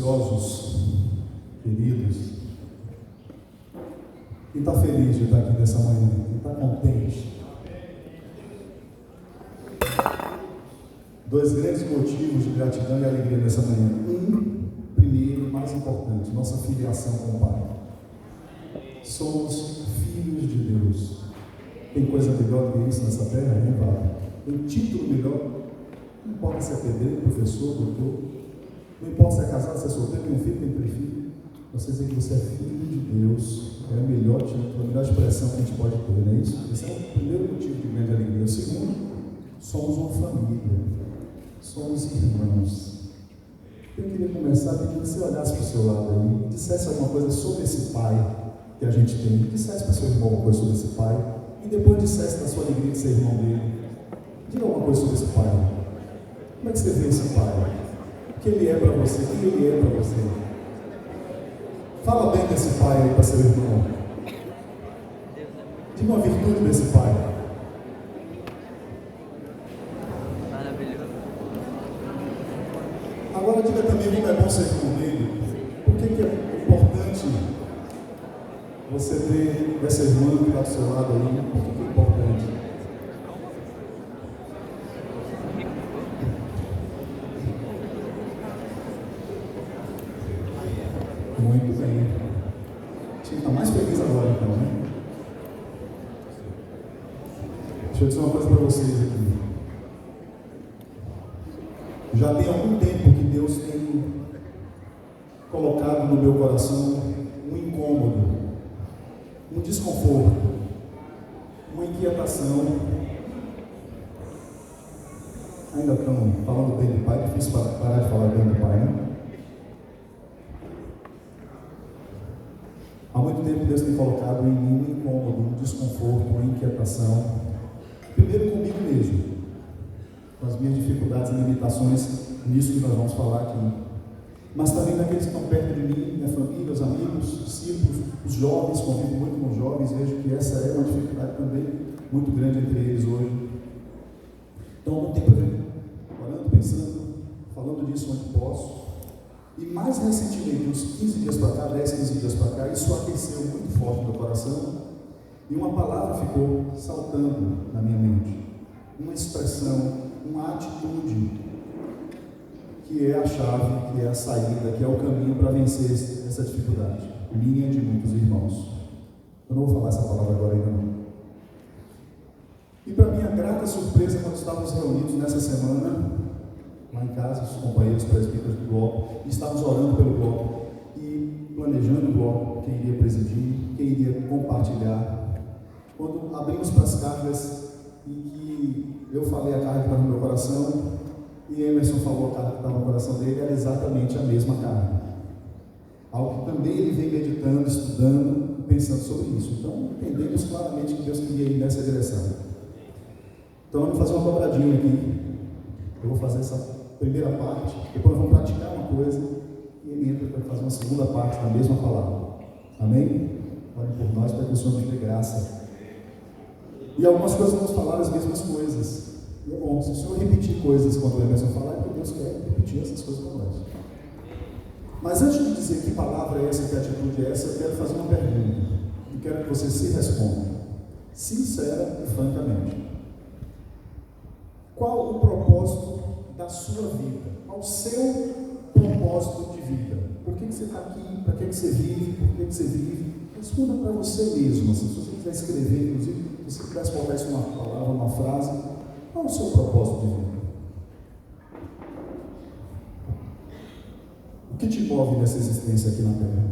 preciosos, queridos, quem está feliz de estar aqui nessa manhã, quem está contente? Dois grandes motivos de gratidão e alegria nessa manhã. Primeiro, mais importante, nossa filiação com o Pai. Somos filhos de Deus. Tem coisa melhor do que isso nessa terra? Não vale. Tem título melhor? Não importa se é pedreiro, professor, doutor. Não importa se é casado, se é solteiro, tem um filho, tem três filhos. Você dizer que você é filho de Deus é a melhor título, a melhor expressão que a gente pode ter, não é isso? Esse é o primeiro motivo de grande alegria. O segundo, somos uma família. Somos irmãos. Eu queria começar pedindo que você olhasse para o seu lado aí e dissesse alguma coisa sobre esse pai que a gente tem. Dissesse para o seu irmão alguma coisa sobre esse pai e depois dissesse da sua alegria de ser irmão dele. Diga alguma coisa sobre esse pai. Como é que você vê esse pai? O que ele é para você? O que ele é para você? Fala bem desse pai aí para seu irmão. Diga uma virtude desse pai. Agora diga também como é bom ser irmão dele. Por que é importante você ter essa irmã que está do seu lado aí? Por que é importante? Muito bem. Tinha que estar mais feliz agora então, né? Deixa eu dizer uma coisa para vocês aqui. Já tem algum tempo que Deus tem colocado no meu coração um incômodo, um desconforto, uma inquietação. Ainda estão falando bem do Pai, é difícil parar de falar bem do Pai, né? Há muito tempo Deus tem colocado em mim um incômodo, um desconforto, uma inquietação. Primeiro comigo mesmo, com as minhas dificuldades e limitações nisso que nós vamos falar aqui, mas também daqueles que estão perto de mim, minha família, os amigos, discípulos, os jovens, convivo muito com os jovens, vejo que essa é uma dificuldade também muito grande entre eles hoje. Então, há algum tempo eu venho orando, pensando, falando disso onde posso, e mais recentemente, uns 15 dias para cá, 10, 15 dias para cá, isso aqueceu muito forte no meu coração, e uma palavra ficou saltando na minha mente, uma expressão, uma atitude que é a chave, que é a saída, que é o caminho para vencer essa dificuldade, minha e de muitos irmãos. Eu não vou falar essa palavra agora ainda não. E para minha grata surpresa, quando estávamos reunidos nessa semana, lá em casa, os companheiros presbíteros do bloco, estávamos orando pelo bloco e planejando o bloco, quem iria presidir, quem iria compartilhar. Quando abrimos para as cargas e que eu falei a carga que estava no meu coração e Emerson falou a carga que estava no coração dele, era exatamente a mesma carga. Algo que também ele vem meditando, estudando, pensando sobre isso. Então, entendemos claramente que Deus queria ir nessa direção. Então, vamos fazer uma dobradinha aqui. Eu vou fazer essa primeira parte, depois nós vamos praticar uma coisa e ele entra para fazer uma segunda parte da mesma palavra. Amém? Orem por nós para que o Senhor nos dê graça. E algumas coisas vamos falar as mesmas coisas. E é bom, se o Senhor repetir coisas quando o Emerson falar, é porque Deus quer repetir essas coisas com nós. Mas antes de dizer que palavra é essa, que atitude é essa, eu quero fazer uma pergunta. E quero que você se responda, sincera e francamente. Qual o propósito da sua vida? Qual o seu propósito de vida? Por que você está aqui? Para que você vive? Por que você vive? Responda para você mesmo. Se você quiser escrever, inclusive, se você pudesse colocar isso numa palavra, uma frase, qual é o seu propósito de vida? O que te move nessa existência aqui na Terra?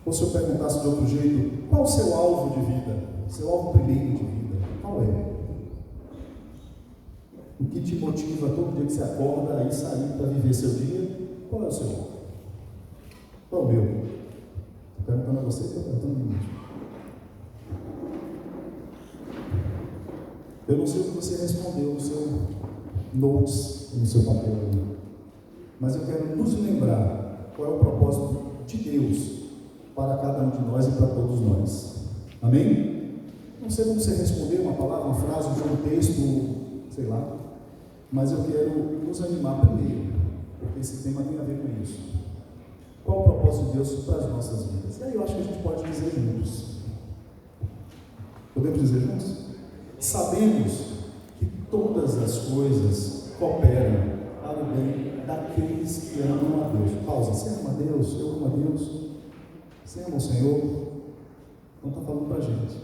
Ou se eu perguntasse de outro jeito, qual o seu alvo de vida? Seu alvo primeiro de vida? Qual é? O que te motiva todo dia que você acorda a ir sair para viver seu dia? Qual é o seu alvo? Qual é o meu? Estou perguntando a você e estou perguntando a mim mesmo. Eu não sei o que você respondeu no seu notes, no seu papel ali, mas eu quero nos lembrar qual é o propósito de Deus para cada um de nós e para todos nós. Amém? Não sei como você responder uma palavra, uma frase, um texto, sei lá, mas eu quero nos animar primeiro, porque esse tema tem a ver com isso. Qual o propósito de Deus para as nossas vidas? E aí eu acho que a gente pode dizer juntos. Podemos dizer juntos? Sabemos que todas as coisas cooperam para o bem daqueles que amam a Deus. Pausa. Você ama a Deus? Eu amo a Deus? Você ama o Senhor? Não está falando para a gente.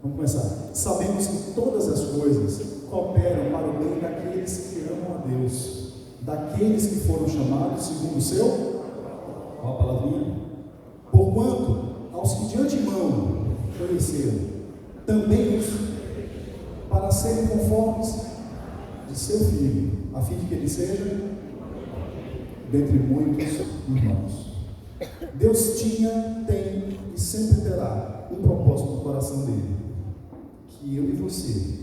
Vamos começar. Sabemos que todas as coisas cooperam para o bem daqueles que amam a Deus, daqueles que foram chamados segundo o seu, qual a palavrinha? Porquanto, aos que de antemão conheceram, também os para serem conformes de seu Filho, a fim de que ele seja dentre muitos irmãos. Deus tinha, tem e sempre terá um propósito no coração dele, que eu e você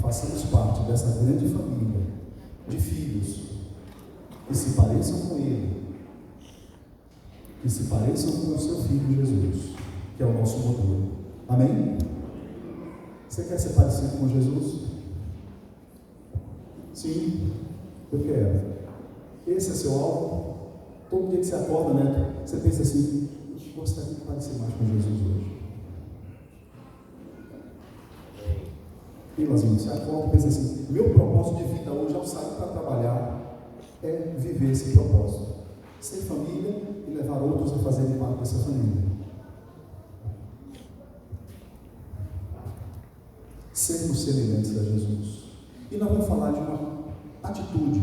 façamos parte dessa grande família de filhos que se pareçam com ele, que se pareçam com o seu Filho Jesus, que é o nosso modelo. Amém? Você quer ser parecido com Jesus? Sim, eu quero. Esse é seu alvo? Todo dia que você acorda, né? Você pensa assim, eu gostaria de parecer mais com Jesus hoje. E Lazinho, você acorda e pensa assim, meu propósito de vida hoje, ao sair para trabalhar, é viver esse propósito. Ser família e levar outros a fazerem parte dessa família. Sermos semelhantes a Jesus. E nós vamos falar de uma atitude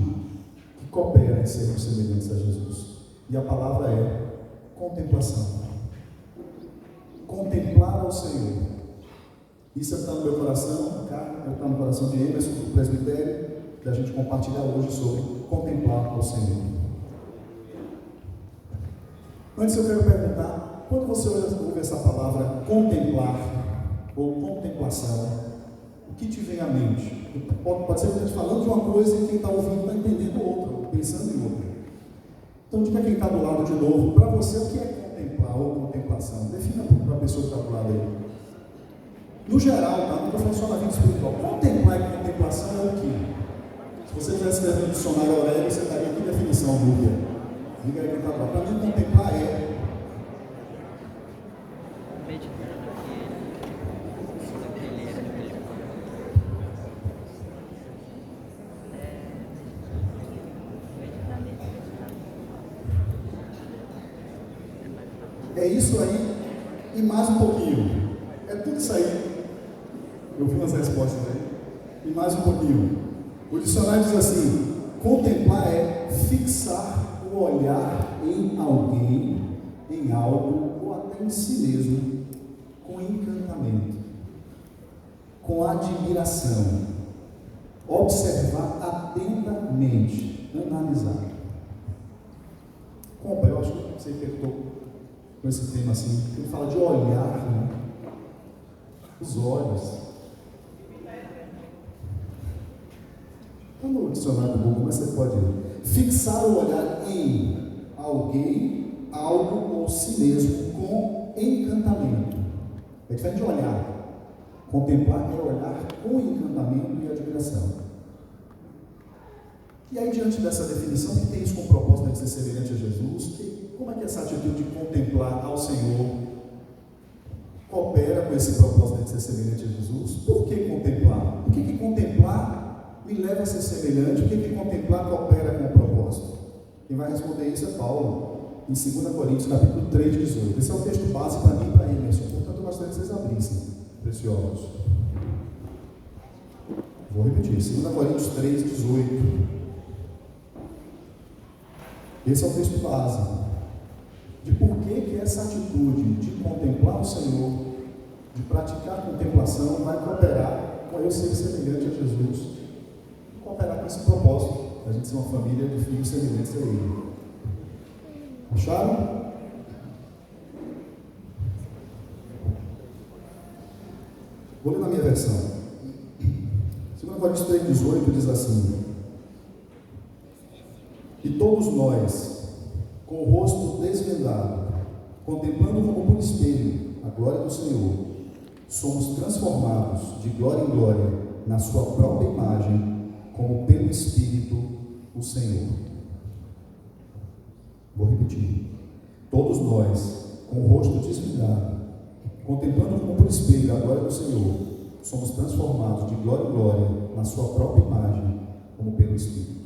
que coopera em sermos semelhantes a Jesus. E a palavra é contemplação. Contemplar ao Senhor. Isso está no meu coração, está no coração de Emerson, do presbitério, da gente compartilhar hoje sobre contemplar ao Senhor. Antes eu quero perguntar, quando você ouve essa palavra contemplar ou contemplação, o que te vem à mente? Pode ser que eu esteja falando de uma coisa e quem está ouvindo está entendendo outra, ou pensando em outra. Então diga quem está do lado de novo, para você o que é contemplar ou contemplação? Defina para a pessoa que está do lado aí. No geral, tá? Não estou falando só na vida espiritual. Contemplar e contemplação é o quê? Se você tivesse escrevendo no dicionário Aurélio, você estaria aqui definição, Lúcia. Diga aí quem está do lado. Para mim, contemplar é isso aí e mais um pouquinho. É tudo isso aí. Eu vi umas respostas aí. E mais um pouquinho. O dicionário diz assim: contemplar é fixar o olhar em alguém, em algo ou até em si mesmo, com encantamento, com admiração, observar atentamente, analisar. Compa, eu acho que você perguntou com esse tema assim, ele fala de olhar, né? Os olhos. Está no dicionário do Google, mas você pode fixar o olhar em alguém, algo ou si mesmo com encantamento. É diferente de olhar. Contemplar é olhar com encantamento e admiração. E aí, diante dessa definição, que tem isso com o propósito de ser semelhante a Jesus, como é que essa atitude de contemplar ao Senhor coopera com esse propósito de ser semelhante a Jesus? Por que contemplar? Por que contemplar me leva a ser semelhante? Por que contemplar coopera com o propósito? Quem vai responder isso é Paulo, em 2 Coríntios, capítulo 3, 18. Esse é o texto base para mim e para Emerson, portanto eu gostaria que vocês abrissem, preciosos. Vou repetir, 2 Coríntios 3, 18. Esse é o texto base de por que essa atitude de contemplar o Senhor, de praticar a contemplação, vai cooperar com eu ser semelhante a Jesus, cooperar com esse propósito, a gente ser uma família de filhos semelhantes a Ele. Acharam? Vou ler na minha versão. 2 Coríntios 3, 18 diz assim: e todos nós, com o rosto desvendado, contemplando como por espelho a glória do Senhor, somos transformados de glória em glória, na sua própria imagem, como pelo Espírito o Senhor. Vou repetir. Todos nós, com o rosto desvendado, contemplando como por espelho a glória do Senhor, somos transformados de glória em glória na sua própria imagem, como pelo Espírito.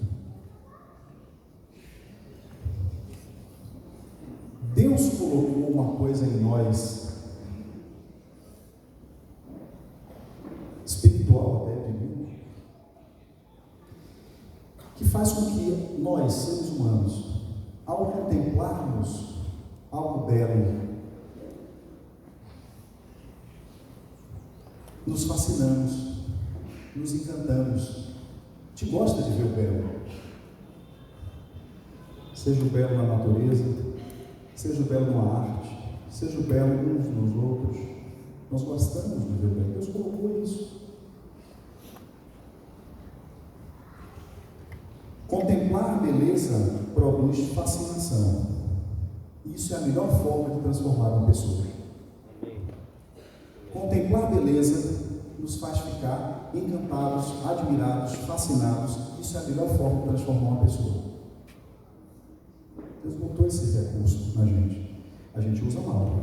Deus colocou uma coisa em nós, espiritual até, divino, que faz com que nós, seres humanos, ao contemplarmos algo belo, nos fascinamos, nos encantamos. A gente gosta de ver o belo, seja o belo na natureza, seja o belo numa arte, seja o belo uns nos outros. Nós gostamos de ver o belo. Deus colocou isso. Contemplar a beleza produz fascinação. Isso é a melhor forma de transformar uma pessoa. Contemplar a beleza nos faz ficar encantados, admirados, fascinados. Isso é a melhor forma de transformar uma pessoa. Deus botou esse recurso na gente. A gente usa mal.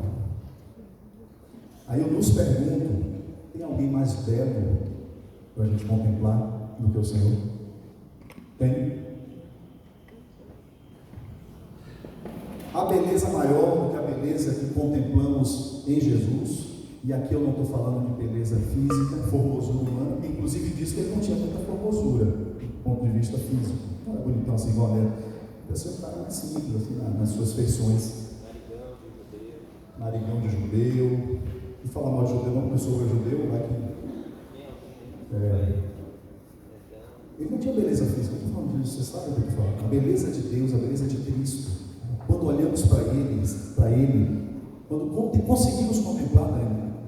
Aí eu nos pergunto, tem alguém mais belo para a gente contemplar do que o Senhor? Tem? A beleza maior do que a beleza que contemplamos em Jesus, e aqui eu não estou falando de beleza física, formosura humana, que inclusive diz que ele não tinha muita formosura, do ponto de vista físico. Não é bonitão assim igual ele. A pessoa está mais simples, assim, nas suas feições. Narigão de judeu. E falar mal de judeu, não, pessoa é judeu, vai que. Ele não tinha beleza física, eu estou falando disso, você sabe o que eu estou falando. A beleza de Deus, a beleza de Cristo. Quando olhamos para Ele, quando conseguimos contemplar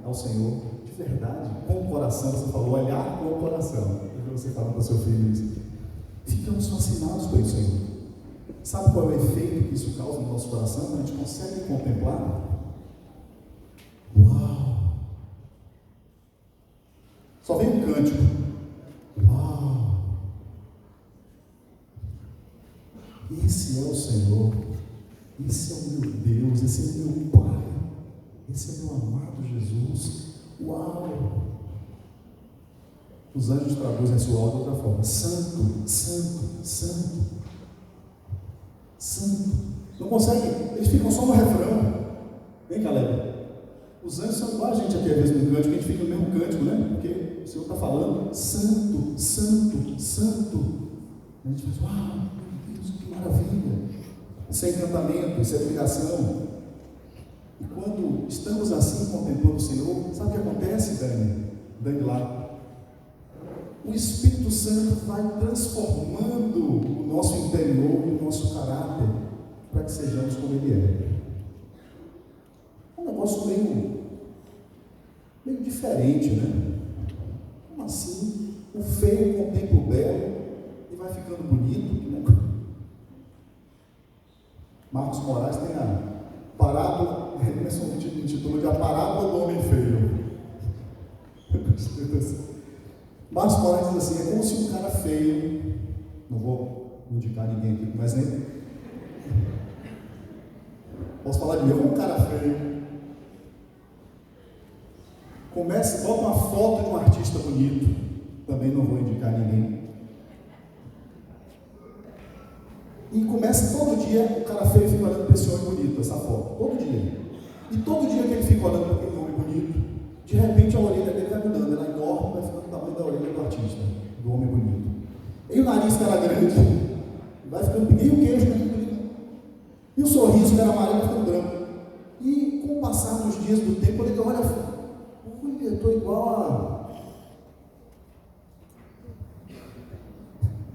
ao Senhor, de verdade, com o coração, você falou, olhar com o coração. Você fala para o seu filho isso. Ficamos fascinados pelo Senhor. Sabe qual é o efeito que isso causa no nosso coração? Quando a gente consegue contemplar. Uau! Só vem um cântico. Uau! Esse é o Senhor. Esse é o meu Deus, esse é o meu Pai, esse é o meu amado Jesus. Uau! Os anjos traduzem esse uau de outra forma: Santo, Santo, Santo, Santo. Não conseguem, eles ficam só no refrão. Vem, Caleb. Os anjos são igual a gente aqui, às vezes, no cântico, a gente fica no mesmo cântico, né? Porque o Senhor está falando: Santo, Santo, Santo. A gente faz: uau, meu Deus, que maravilha! Isso é encantamento, isso é admiração. E quando estamos assim contemplando o Senhor, sabe o que acontece, Dani lá? O Espírito Santo vai transformando o nosso interior e o nosso caráter para que sejamos como Ele é. Um negócio meio diferente, né? Como assim? O feio contempla o belo e vai ficando bonito, né? Marcos Moraes tem a parábola, ele intitula de a parábola do homem feio. Marcos Moraes diz assim: é como se um cara feio, não vou indicar ninguém aqui como exemplo, posso falar de mim, um cara feio, bota uma foto de um artista bonito, também não vou indicar ninguém. E começa todo dia, o cara feio fica olhando para esse homem bonito, essa foto, todo dia. E todo dia que ele fica olhando para aquele homem bonito, de repente a orelha dele vai mudando, ela engorda, vai ficando o tamanho da orelha do artista, do homem bonito. E o nariz que era grande, vai ficando pequeno, e o queijo vai ficando bonito. E o sorriso que era amarelo vai ficando branco. E com o passar dos dias do tempo, ele olha, eu estou igual a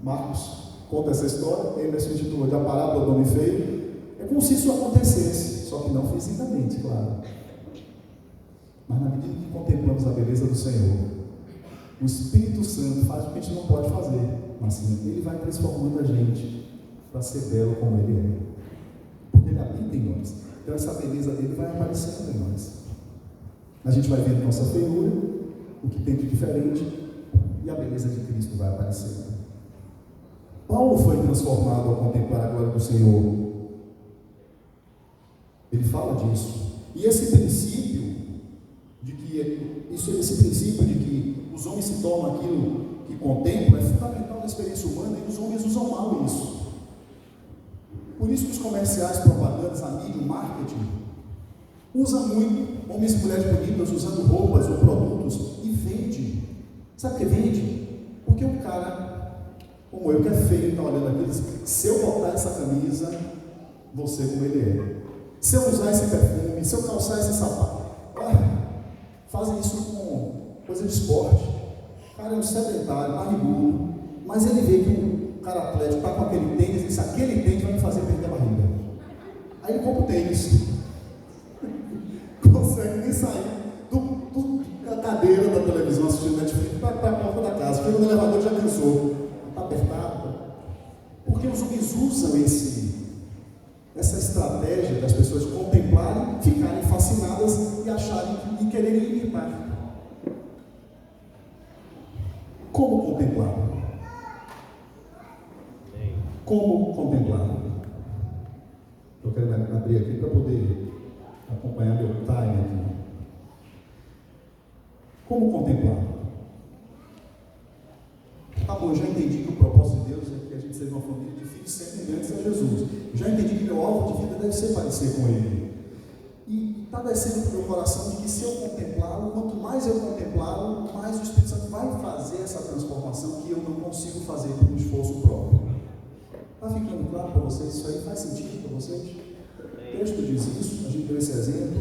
Marcos. Conta essa história, ele se intitulou de a parábola do homem feio. É como se isso acontecesse, só que não fisicamente, claro. Mas na medida que contemplamos a beleza do Senhor, o Espírito Santo faz o que a gente não pode fazer, mas sim, Ele vai transformando a gente para ser belo como Ele é. Porque Ele habita em nós. Então essa beleza dele vai aparecendo em nós. A gente vai vendo nossa feiura, o que tem de diferente, e a beleza de Cristo vai aparecer. Paulo foi transformado ao contemplar a glória do Senhor. Ele fala disso. E esse princípio de que os homens se tornam aquilo que contemplam é fundamental na experiência humana, e os homens usam mal isso. Por isso que os comerciais, propagandas, a mídia, o marketing, usa muito homens e mulheres bonitas usando roupas ou produtos e vende. Sabe o que vende? Porque um cara como eu, que é feio, está olhando aqui, diz: se eu botar essa camisa, você como ele é. Se eu usar esse perfume, se eu calçar esse sapato. Fazem isso com coisa de esporte. O cara é um sedentário, barrigudo, mas ele vê que o cara atlético está com aquele tênis e diz: aquele tênis vai me fazer perder a barriga. Aí ele compra o tênis. Consegue nem sair da cadeira da televisão assistindo Netflix para a porta da casa. Chega no elevador, já cansou. Está apertado. Porque os homens usam essa estratégia das pessoas contemplarem, ficarem fascinadas e acharem e quererem imitar. Como contemplar? Como contemplar? Eu quero abrir aqui para poder acompanhar meu time aqui. Como contemplar? Tá bom, eu já entendi que o propósito de Deus é que a gente seja uma família de filhos semelhantes a Jesus. Já entendi que meu alvo de vida deve ser parecer com Ele. E está descendo para o meu coração de que se eu contemplá-lo, quanto mais eu contemplá-lo, mais o Espírito Santo vai fazer essa transformação que eu não consigo fazer por um esforço próprio. Está ficando claro para vocês? Isso aí faz sentido para vocês? O texto diz isso, a gente deu esse exemplo.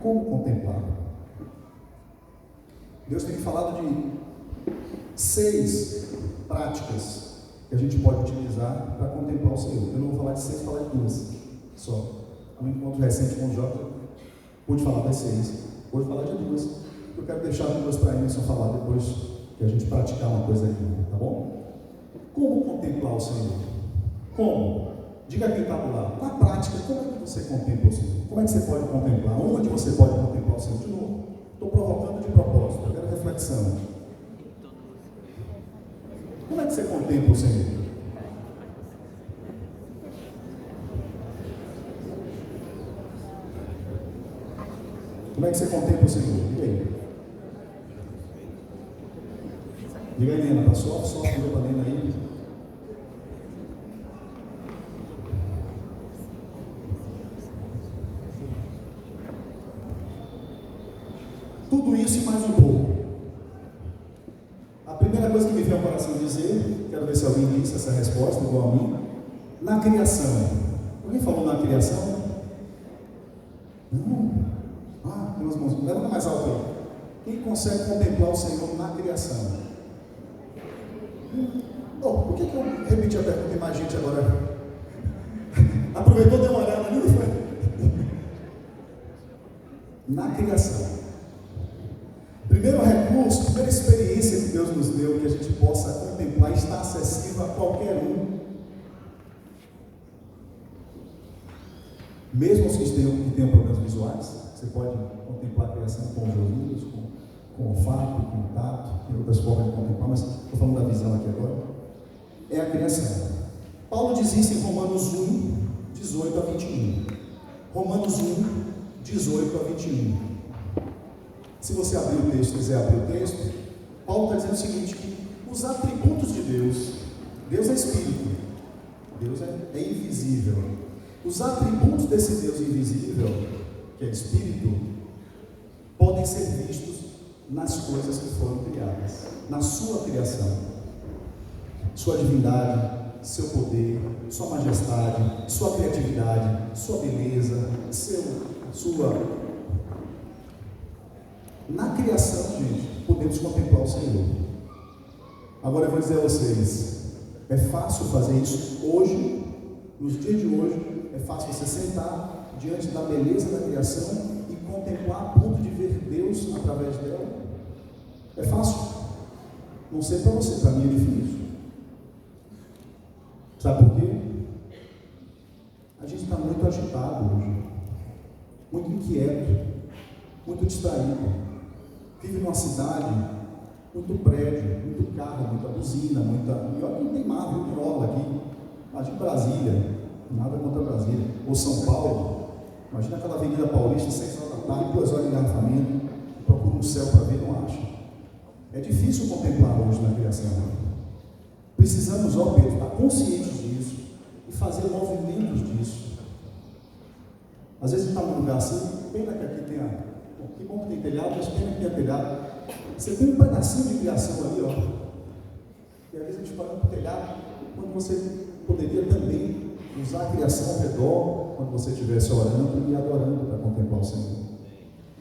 Como contemplar? Deus tem falado de 6 práticas que a gente pode utilizar para contemplar o Senhor. Eu não vou falar de 6, vou falar de 2 só. Um encontro recente com o Jota, pude falar das 6. Hoje vou falar de 2. Eu quero deixar as 2 para a Emerson falar depois que a gente praticar uma coisa aqui, tá bom? Como contemplar o Senhor? Como? Diga quem está do lado. Na prática, como é que você contempla o Senhor? Como é que você pode contemplar? Onde você pode contemplar o Senhor? De novo, estou provocando de propósito, eu quero reflexão. Como é que você contempla o Senhor? Como é que você contempla o Senhor? Diga aí. Diga aí, Helena, só virou para Helena aí. Tudo isso e mais um pouco. A primeira coisa que me veio ao coração dizer, quero ver se alguém disse essa resposta, igual a mim. Na criação. Alguém falou na criação? Não. Tem umas mãos. Levanta mais alto aí. Quem consegue contemplar o Senhor na criação? Por que eu repeti a pergunta e mais gente agora? Aproveitou, deu uma olhada ali, não foi? Na criação. Primeiro recurso, primeira experiência que Deus nos deu, que a gente possa contemplar, está acessível a qualquer um. Mesmo os que tenham problemas visuais, você pode contemplar a criação com os ouvidos, com o olfato, com o tato, tem outras formas de contemplar, mas estou falando da visão aqui agora. É a criação. Paulo diz isso em Romanos 1, 18 a 21. Romanos 1, 18 a 21. Se você abrir o texto, quiser abrir o texto, Paulo está dizendo o seguinte, que os atributos de Deus, Deus é Espírito, Deus é invisível. Os atributos desse Deus invisível, que é Espírito, podem ser vistos nas coisas que foram criadas, na sua criação. Sua divindade, seu poder, sua majestade, sua criatividade, sua beleza, sua... Na criação, gente, podemos contemplar o Senhor. Agora eu vou dizer a vocês, é fácil fazer isso hoje, nos dias de hoje, é fácil você sentar diante da beleza da criação e contemplar a ponto de ver Deus através dela. É fácil? Não sei para você, para mim é difícil. Sabe por quê? A gente está muito agitado hoje, muito inquieto, muito distraído. Vive numa cidade muito prédio, muito carro, muita buzina, muita... E olha que não tem mar, viu, de obra aqui. Imagina Brasília, nada contra Brasília. Ou São Paulo, imagina aquela Avenida Paulista, 6 horas da tarde, 2 horas de engarrafamento, procura um céu para ver, não acha. É difícil contemplar hoje na criação. Precisamos, ó Pedro, estar conscientes disso e fazer movimentos disso. Às vezes a gente está num lugar assim, pena que aqui tenha, que bom que tem telhado, mas pena que tenha telhado. Você tem um pedacinho de criação ali, ó. E às vezes a gente fala para o telhado, quando você poderia também usar a criação ao redor, quando você estivesse orando e adorando para contemplar o Senhor.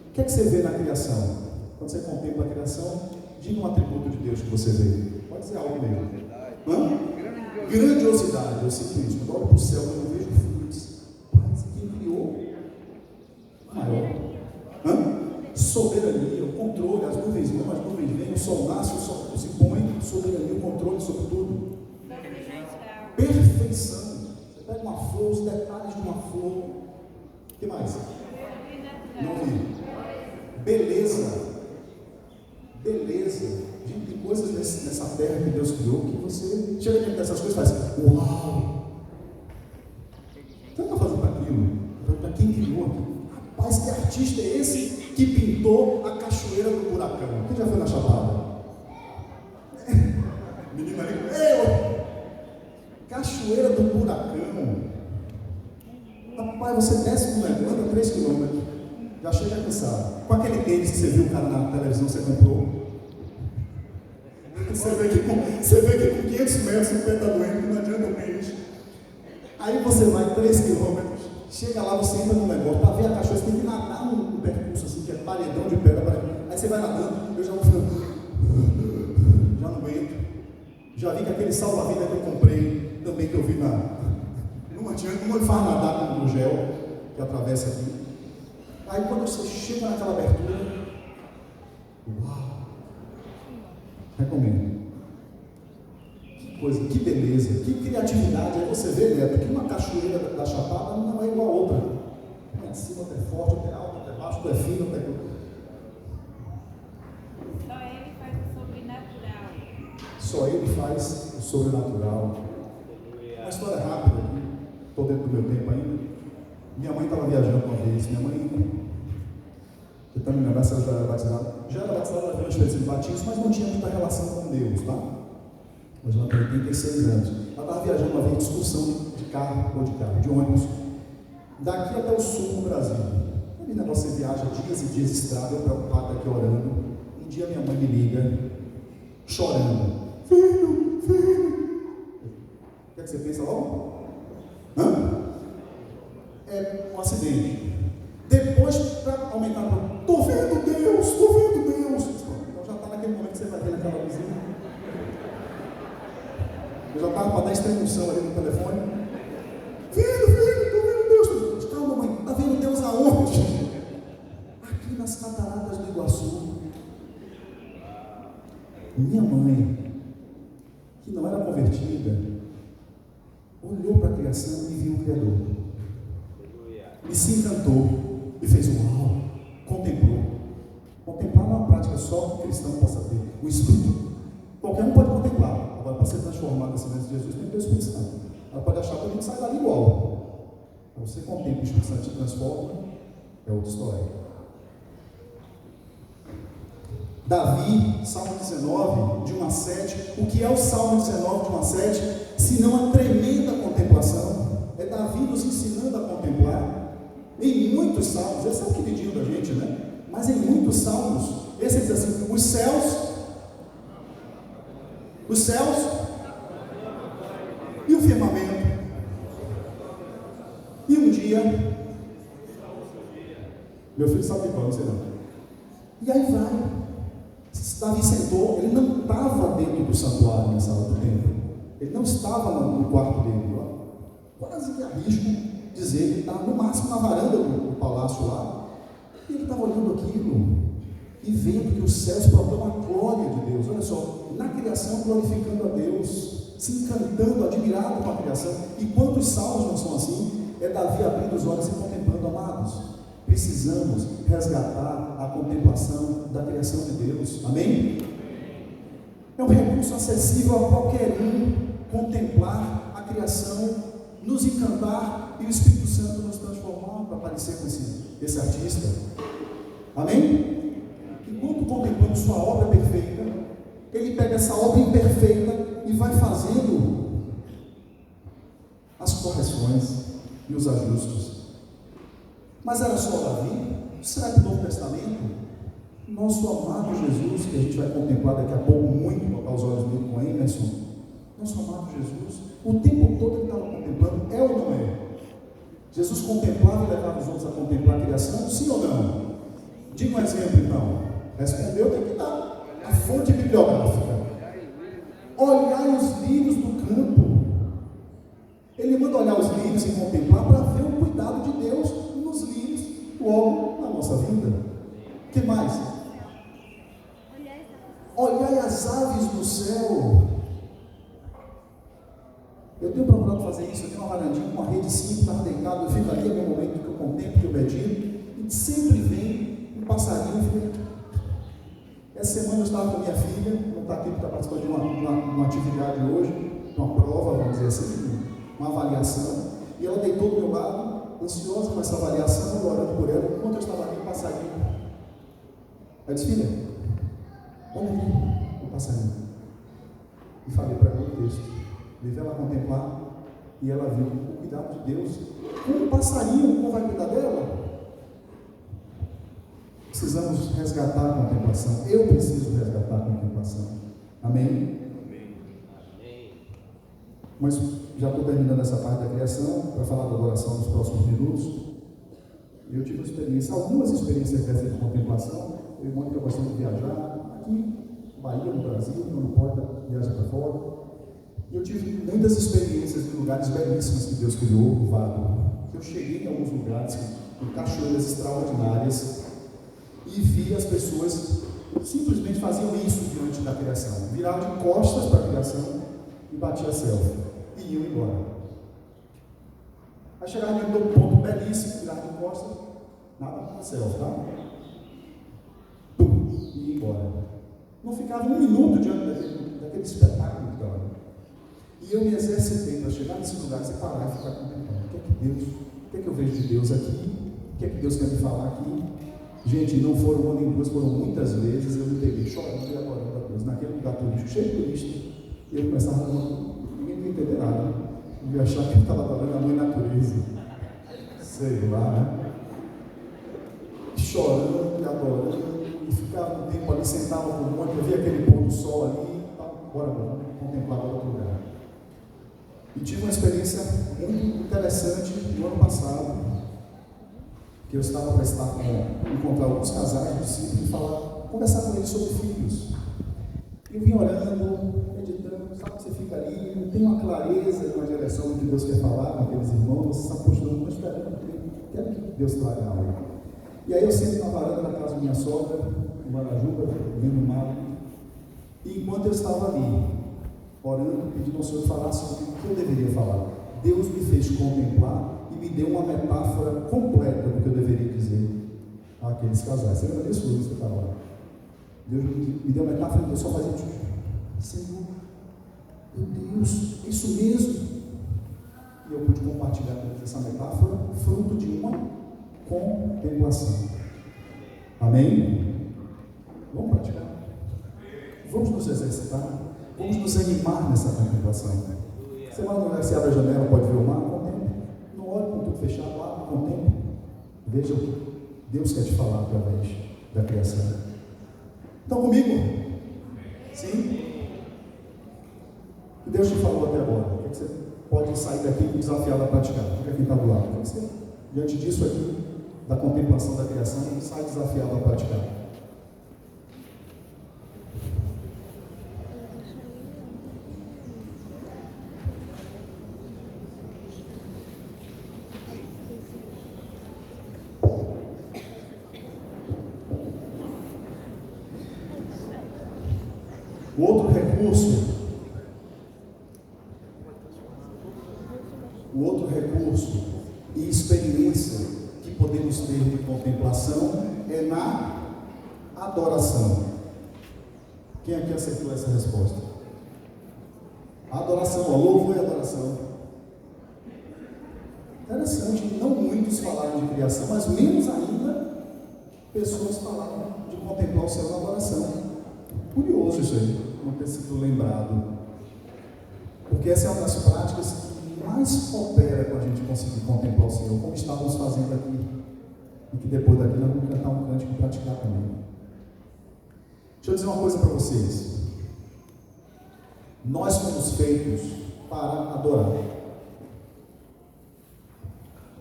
O que é que você vê na criação? Quando você contempla a criação, diga um atributo de Deus que você vê. Pode dizer algo mesmo. Grandiosidade, eu sinto isso. Quando eu olho para o céu, eu não vejo frutos. Mas quem criou? Maior. Soberania, o controle, as nuvens vêm, o sol nasce, o sol se põe, soberania, o controle sobre tudo. Perfeição. Você pega uma flor, os detalhes de uma flor. O que mais? Não vi. Beleza. Gente, tem coisas nessa terra que Deus criou que você chega diante dessas coisas e faz, uau! Você não está fazendo para aquilo? Para quem criou aquilo? Rapaz, que artista é esse que pintou a cachoeira do Buracão? Quem já foi na Chapada? Menina ali, eu! Cachoeira do Buracão. Rapaz, você desce com negócio, anda 3 km, já chega cansado. Com aquele tênis que você viu o cara na televisão, você comprou. Você vê que com 500 metros o pé está doendo, não adianta ter isso. Aí você vai 3 km, chega lá, você entra no negócio, para ver a cachoeira, você tem que nadar num percurso assim, que é paredão de pedra. Aí você vai nadando, eu já vou ficando, já não aguento. Já vi que aquele salva-vida que eu comprei, também que eu vi não adianta, não faz nadar no gel que atravessa aqui. Aí quando você chega naquela abertura, uau! Recomendo. Que coisa, que beleza, que criatividade. Aí você vê, Neto, que uma cachoeira da Chapada não é igual a outra. É acima, até forte, até alto, até baixo, até fino, até... Só ele faz o sobrenatural. Uma história rápida aqui, estou dentro do meu tempo ainda. Minha mãe estava viajando uma vez. Minha mãe, tentando me lembrar se ela já era batizada. Já era batizada, ela veio uma experiência de batismo, mas não tinha muita relação com Deus, tá? Hoje ela tem 86 anos. Ela estava viajando uma vez de excursão de carro, de ônibus, daqui até o sul no Brasil. Ali negócio, você viaja dias e dias de estrada, eu preocupado aqui orando. Um dia minha mãe me liga, chorando. Filho. O que é que você pensa logo? É um acidente. Depois, para aumentar, estou vendo Deus. Então já está naquele momento que você vai ver naquela luzinha. Eu já estava para dar extremoção ali no telefone. Filho, estou vendo Deus. Calma, mãe, está vendo Deus aonde? Aqui nas cataratas do Iguaçu. Minha mãe, que não era convertida, olhou para a criação e viu o Criador. E se encantou. E fez uau. Contemplou. Contemplar não é uma prática só que o cristão possa ter. O Espírito. Qualquer um pode contemplar. Agora, para ser transformado assim nesse Jesus, tem que ter o Espírito Santo. Ela pode achar que a gente sai dali igual. Então, você contempla o Espírito Santo e transforma, é outra história. Davi, Salmo 19, de 1 a 7. O que é o Salmo 19, de 1 a 7? Se não a tremenda contemplação. É Davi nos ensinando a contemplar. Em muitos salmos, esse é o queridinho da gente, né? Mas em muitos salmos, esse diz assim: os céus e o firmamento. E um dia, meu filho sabe qual, não sei não. E aí vai. Davi sentou, ele não estava dentro do santuário nessa hora do templo. Ele não estava no quarto dele. Quase que arrisco dizer que ele estava no máximo na varanda do palácio lá. E ele estava olhando aquilo e vendo que os céus proclamam a glória de Deus. Olha só, na criação glorificando a Deus, se encantando, admirado com a criação. E quantos salmos não são assim? É Davi abrindo os olhos e contemplando. Amados, precisamos resgatar a contemplação da criação de Deus. Amém? É um recurso acessível a qualquer um contemplar a criação, nos encantar e o Espírito Santo nos transformar para parecer com esse artista. Amém? Enquanto contemplamos sua obra perfeita, ele pega essa obra imperfeita e vai fazendo as correções e os ajustes. Mas era só Davi? Será que no Novo Testamento, nosso amado Jesus, que a gente vai contemplar daqui a pouco muito, botar os olhos nele com Emerson, nosso amado Jesus, o tempo todo ele estava contemplando, é ou não é? Jesus contemplava e levava os outros a contemplar a criação, sim ou não? Diga um exemplo então. Respondeu, tem que dar a fonte bibliográfica. Olhai os lírios do campo. Ele manda olhar os lírios e contemplar para ver o cuidado de Deus nos lírios, logo na nossa vida. O que mais? Olhai as aves do céu. Eu tenho procurado fazer isso. Eu tenho uma varandinha com uma rede simples, estava deitado, eu fico ali, é meu momento que eu contemplo, que eu medito, e sempre vem um passarinho. Essa semana eu estava com minha filha, não está aqui porque está participando de uma atividade hoje, uma prova, vamos dizer assim, uma avaliação, e ela deitou do meu lado, ansiosa com essa avaliação, eu orando por ela, enquanto eu estava ali, um passarinho. Ela disse: filha, olha ali o passarinho. E falei para ela o texto. Levei ela a contemplar e ela viu o cuidado de Deus. Um passarinho, como vai cuidar dela? Precisamos resgatar a contemplação. Eu preciso resgatar a contemplação. Amém? Amém. Mas já estou terminando essa parte da criação para falar da adoração nos próximos minutos. Eu tive algumas experiências dessa de contemplação. Eu e Mônica gostamos de viajar aqui, Bahia, no Brasil, quando pode, viaja para fora. Eu tive muitas experiências em lugares belíssimos que Deus criou, o Vado. Eu cheguei em alguns lugares com cachoeiras extraordinárias e vi as pessoas simplesmente faziam isso diante da criação. Viravam de costas para a criação e batiam a selfie e iam embora. Aí chegaram em um ponto belíssimo, viravam de costas, nada para a selfie, tá? Pum, e ia embora. Não ficava um minuto diante daquele espetáculo que estava ali. E eu me exercitei para chegar nesses lugares e parar e ficar contemplando. O que é que eu vejo de Deus aqui? O que é que Deus quer me falar aqui? Gente, não foram uma nem duas, foram muitas vezes eu me peguei chorando e adorando a Deus. Naquele lugar turístico, cheio de turista, e eu começava a ninguém não entender nada. Eu ia achar que eu estava adorando a mãe natureza. Sei lá, né? Chorando e adorando, e ficava um tempo ali, sentava com um monte, eu via aquele pôr do sol ali, bora contemplar outro lugar. E tive uma experiência muito interessante no ano passado, que eu estava para encontrar alguns casais discípulos e conversar com eles sobre filhos. Eu vim orando, meditando, sabe que você fica ali, não tem uma clareza, uma direção do que Deus quer falar com aqueles irmãos, você está postando, mas esperando, quero que Deus traga algo. E aí eu sento na varanda da casa da minha sogra, em Marajuba, vendo o mar, e enquanto eu estava ali, orando, pedindo ao Senhor que falasse o que eu deveria falar, Deus me fez contemplar e me deu uma metáfora completa do que eu deveria dizer àqueles casais. Você lembra disso, Luiz? Você estava lá. Deus me deu uma metáfora e eu só fazia Senhor, meu Deus, é isso mesmo. E eu pude compartilhar com eles essa metáfora, fruto de uma contemplação. Amém? Vamos praticar? Vamos nos exercitar? Vamos nos animar nessa contemplação. Você vai no lugar, você abre a janela, pode ver o mar, contemple. Não olhe com tudo fechado, abre, contemple. Veja o que Deus quer te falar através da criação. Estão comigo? Sim? O que Deus te falou até agora? O que você pode sair daqui desafiado a praticar? Fica quem está do lado. O que você, diante disso aqui, da contemplação da criação, sai desafiado a praticar? O outro recurso e experiência que podemos ter de contemplação é na adoração. Quem aqui acertou essa resposta? A adoração, ó, louvor e adoração. Interessante, não muitos falaram de criação, mas menos ainda pessoas falaram de contemplar o céu na adoração. Curioso isso aí, não ter sido lembrado. Porque essa é uma das práticas que mais coopera com a gente conseguir contemplar o Senhor, como estávamos fazendo aqui. E que depois daqui nós vamos cantar um cântico e praticar também. Deixa eu dizer uma coisa para vocês. Nós fomos feitos para adorar.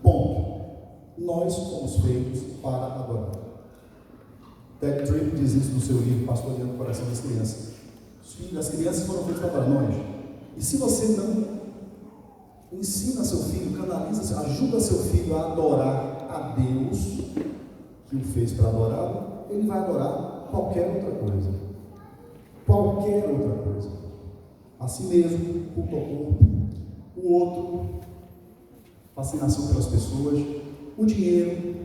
Ponto. Nós fomos feitos para adorar. Ted Tripp diz isso no seu livro, Pastoreando o Coração das Crianças. As crianças foram feitas para adorar nós. E se você não ensina seu filho, canaliza, ajuda seu filho a adorar a Deus, que o fez para adorá-lo, ele vai adorar qualquer outra coisa. Qualquer outra coisa. A si mesmo, culto ao corpo, o outro, fascinação pelas pessoas, o dinheiro,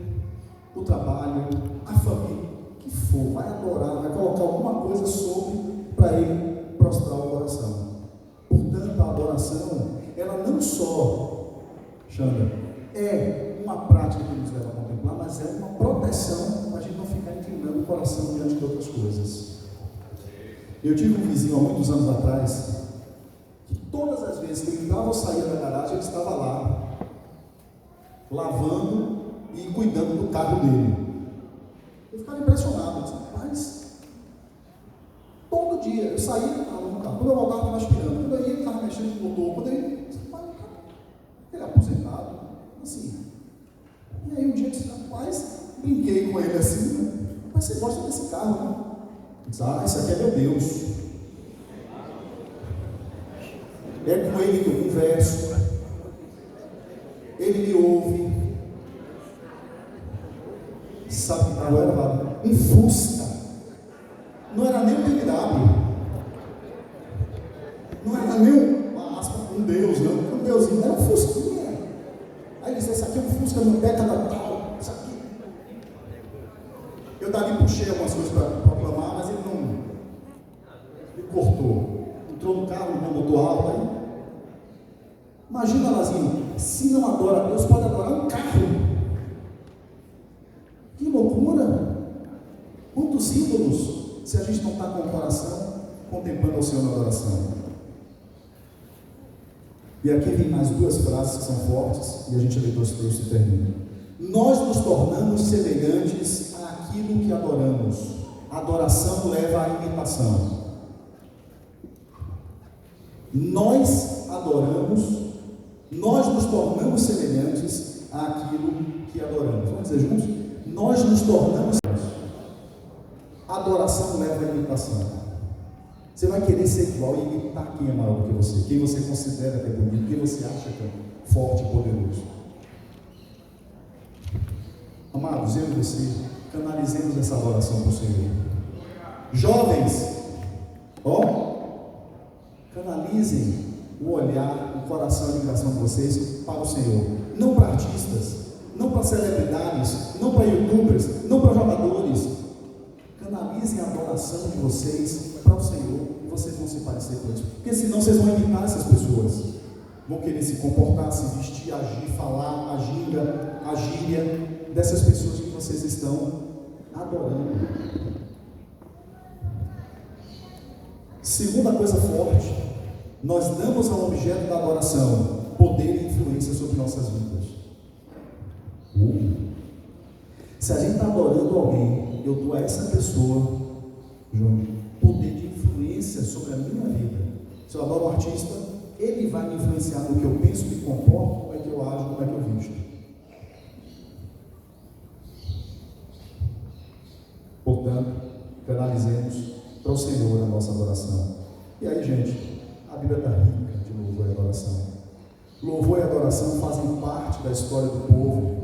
o trabalho, a família, o que for, vai adorar, vai colocar alguma coisa sobre para ele prostrar o coração. Portanto, a adoração, ela não só, Xanda, é uma prática que nos leva a contemplar, mas é uma proteção para a gente não ficar inclinando o coração diante de outras coisas. Eu tive um vizinho há muitos anos atrás, que todas as vezes que ele entrava ou saía da garagem, ele estava lá, lavando e cuidando do carro dele. Eu ficava impressionado, eu disse, rapaz, todo dia eu saía e estava no carro, quando eu voltava estava aspirando, quando eu ia ele estava mexendo no motor, quando ele é aposentado, assim. E aí um dia eu disse, rapaz, brinquei com ele assim, né? Mas você gosta desse carro, né? Eu disse, esse aqui é meu Deus. É com ele que eu converso, ele me ouve. Sabe que carro era, Vado? Um Fusca. Não era nem um BMW. Não era nem um Deus, não. Um Deusinho, era um Fusquinha. Aí ele disse, esse aqui é um Fusca no década tal. Isso aqui. Eu dali puxei algumas coisas para proclamar, mas ele não. Ele cortou. Entrou no carro, no motor alto aí. Imagina, Lazinho, se não adora Deus, pode adorar um carro. Que loucura! Quantos ídolos, se a gente não está com o coração contemplando o Senhor na adoração. E aqui vem mais duas frases que são fortes, e a gente lê dois textos e termina. Nós nos tornamos semelhantes àquilo que adoramos. A adoração leva à imitação. Nós adoramos, nós nos tornamos semelhantes àquilo que adoramos. Vamos dizer juntos? Nós nos tornamos. A adoração leva à imitação. Você vai querer ser igual e imitar quem é maior do que você, quem você considera que é bonito, quem você acha que é forte e poderoso. Amados, eu e você, canalizemos essa adoração para o Senhor. Jovens, canalizem o olhar, o coração e a ligação de vocês para o Senhor. Não para artistas, não para celebridades, não para youtubers, não para jogadores. Canalizem a adoração de vocês para o Senhor e vocês vão se parecer com isso. Porque senão vocês vão imitar essas pessoas. Vão querer se comportar, se vestir, agir, falar, a gíria dessas pessoas que vocês estão adorando. Segunda coisa forte, nós damos ao objeto da adoração poder e influência sobre nossas vidas. Se a gente está adorando alguém, eu dou a essa pessoa, João, poder de influência sobre a minha vida. Se eu adoro um artista, ele vai me influenciar no que eu penso, me comporto, como é que eu ajo, como é que eu visto. Portanto, canalizemos para o Senhor a nossa adoração. E aí, gente, a Bíblia está rica de louvor e adoração. Louvor e adoração fazem parte da história do povo.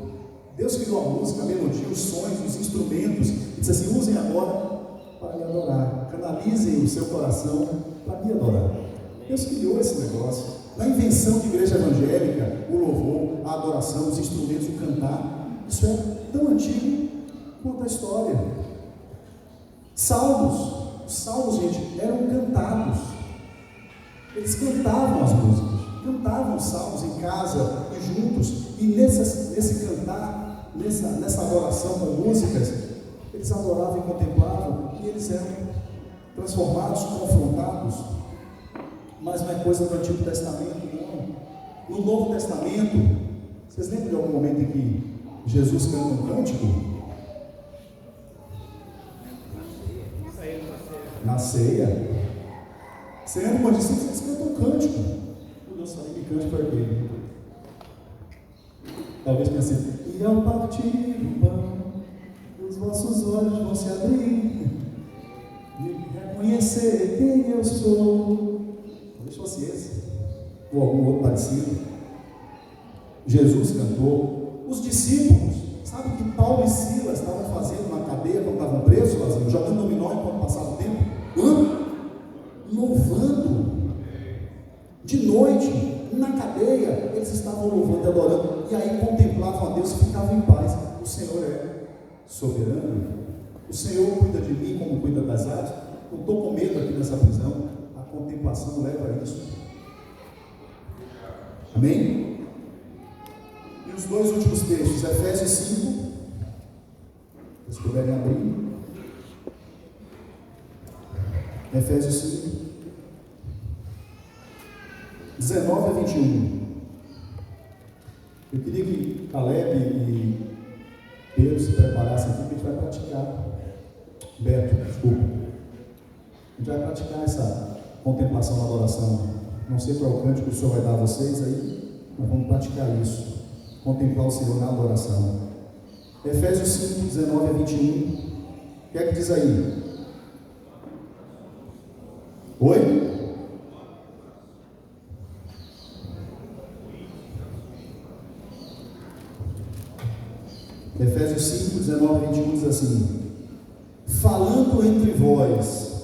Deus criou a música, a melodia, os sons, os instrumentos, e disse assim: usem agora para me adorar, canalizem o seu coração para me adorar. Deus criou esse negócio. Na invenção de igreja evangélica, o louvor, a adoração, os instrumentos, o cantar, isso é tão antigo quanto a história. Salmos Os salmos, gente, eram cantados. Eles cantavam as músicas, cantavam os salmos em casa e juntos. E nesse cantar, nessa adoração com músicas, eles adoravam e contemplavam, e eles eram transformados, confrontados. Mas não é coisa do Antigo Testamento, não. No Novo Testamento, vocês lembram de algum momento em que Jesus canta um cântico? Na ceia. Ceia com os discípulos, eles cantam um cântico. Eu não sabia que cântico foi aquele. Talvez tenha sido: e ao partir o pão, os vossos olhos vão se abrir, e reconhecer quem eu sou. Talvez fosse esse, ou algum outro parecido. Jesus cantou. Os discípulos, sabe o que Paulo e Silas estavam fazendo na cadeia quando estavam presos, Lazinho? Jogando dominó enquanto passava o tempo? Louvando. De noite, na cadeia, eles estavam louvando e adorando, e aí contemplavam a Deus e ficavam em paz. O Senhor é soberano. O Senhor cuida de mim como cuida das aves. Não estou com medo aqui nessa prisão. A contemplação leva a isso. Amém? E os dois últimos textos, Efésios 5, se puderem abrir. Efésios 5, 19 a 21. Eu queria que Caleb e Pedro se preparassem aqui, porque a gente vai praticar. Beto, desculpa. A gente vai praticar essa contemplação na adoração. Não sei qual é o cântico que o Senhor vai dar a vocês aí, mas vamos praticar isso. Contemplar o Senhor na adoração. Efésios 5, 19 a 21. O que é que diz aí? Oi? Efésios 5, 19 a 21 diz assim: falando entre vós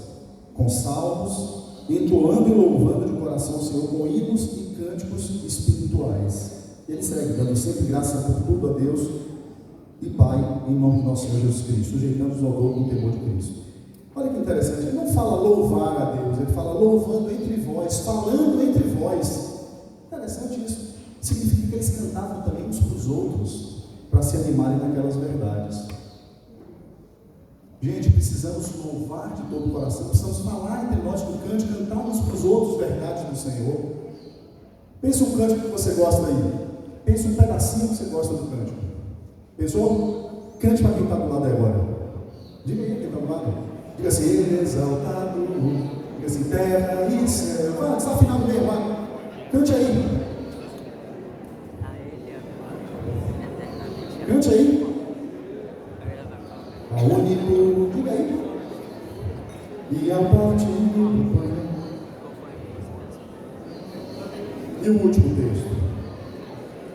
com salmos, entoando e louvando de coração o Senhor com hinos e cânticos espirituais. Ele segue, dando sempre graça por tudo a Deus e Pai, em nome do nosso Senhor Jesus Cristo, sujeitando-os ao dobro do temor de Cristo. Olha que interessante, ele não fala louvar a Deus, ele fala louvando entre vós, falando entre vós. Interessante isso. Significa que eles cantavam também uns para os outros, para se animarem naquelas verdades. Gente, precisamos louvar de todo o coração, precisamos falar entre nós com o cântico, cantar uns para os outros verdades do Senhor. Pensa um cântico que você gosta aí. Pensa um pedacinho que você gosta do cântico. Pensou? Cante para quem está do lado aí agora. Diga aí quem está do lado. Diga assim: ele exaltado. Diga assim: terra e céu. Vai, está afinado no meio, vai. Cante aí. Cante aí. A único. Diga aí. E ao partir do pão. E o último texto.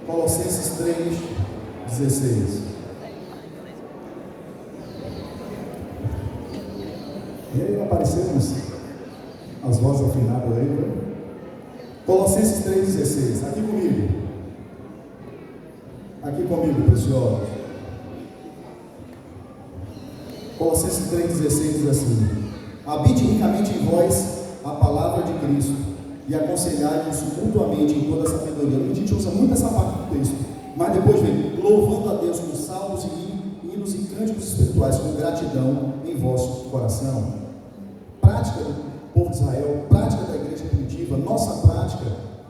Colossenses 3, 16. E aí apareceram as vozes afinadas aí, né? Colossenses 3, 16. Aqui comigo. Aqui comigo, preciosos. Colossenses 3, 16 diz assim: habite ricamente em vós a palavra de Cristo, e aconselhai-vos mutuamente em toda a sabedoria. A gente usa muito essa parte do texto, mas depois vem louvando a Deus com salmos e hinos e cânticos espirituais, com gratidão em vosso coração. Prática do povo de Israel, prática da igreja primitiva, nossa prática,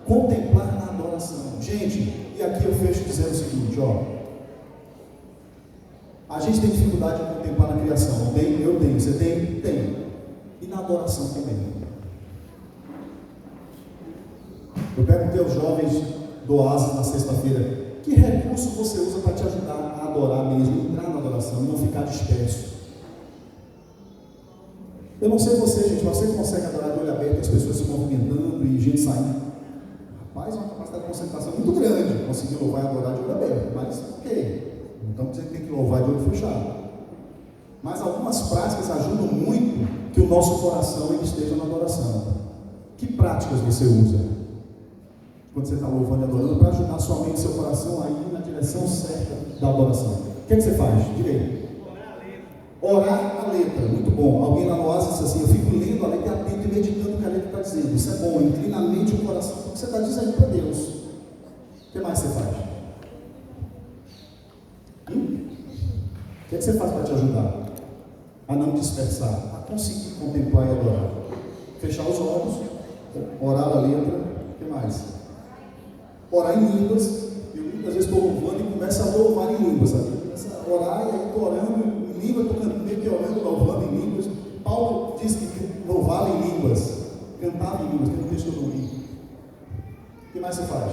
contemplar na adoração. Gente, e aqui eu fecho dizendo o seguinte, ó: a gente tem dificuldade de contemplar na criação, não tem? Eu tenho, você tem? Tem. E na adoração também. Eu perguntei aos jovens do Oásis na sexta-feira: que recurso você usa para te ajudar a adorar mesmo, entrar na adoração e não ficar disperso? Eu não sei você, gente, mas você consegue adorar de olho aberto, as pessoas se movimentando e gente saindo? Rapaz, é uma capacidade de concentração muito grande conseguir louvar e adorar de olho aberto, mas ok, não estamos dizendo que tem que louvar de olho fechado. Mas algumas práticas ajudam muito que o nosso coração ele esteja na adoração. Que práticas você usa quando você está louvando e adorando para ajudar a sua mente e seu coração a ir na direção certa da adoração? O que é que você faz? Diga aí. Orar a letra, muito bom. Alguém lá no Oásis disse assim: eu fico lendo a letra atento e meditando o que a letra está dizendo. Isso é bom, inclina a mente e o coração para o que você está dizendo para Deus. O que mais você faz? O que você faz para te ajudar a não dispersar, a conseguir contemplar e adorar? Fechar os olhos, orar a letra, o que mais? Orar em línguas. Eu muitas vezes estou louvando e começo a louvar em línguas, sabe? Começo a orar e aí estou orando em línguas, estou meio que orando, louvando em línguas. Paulo diz que louvava em línguas, cantava em línguas, que não deixou de ouvir. O que mais você faz?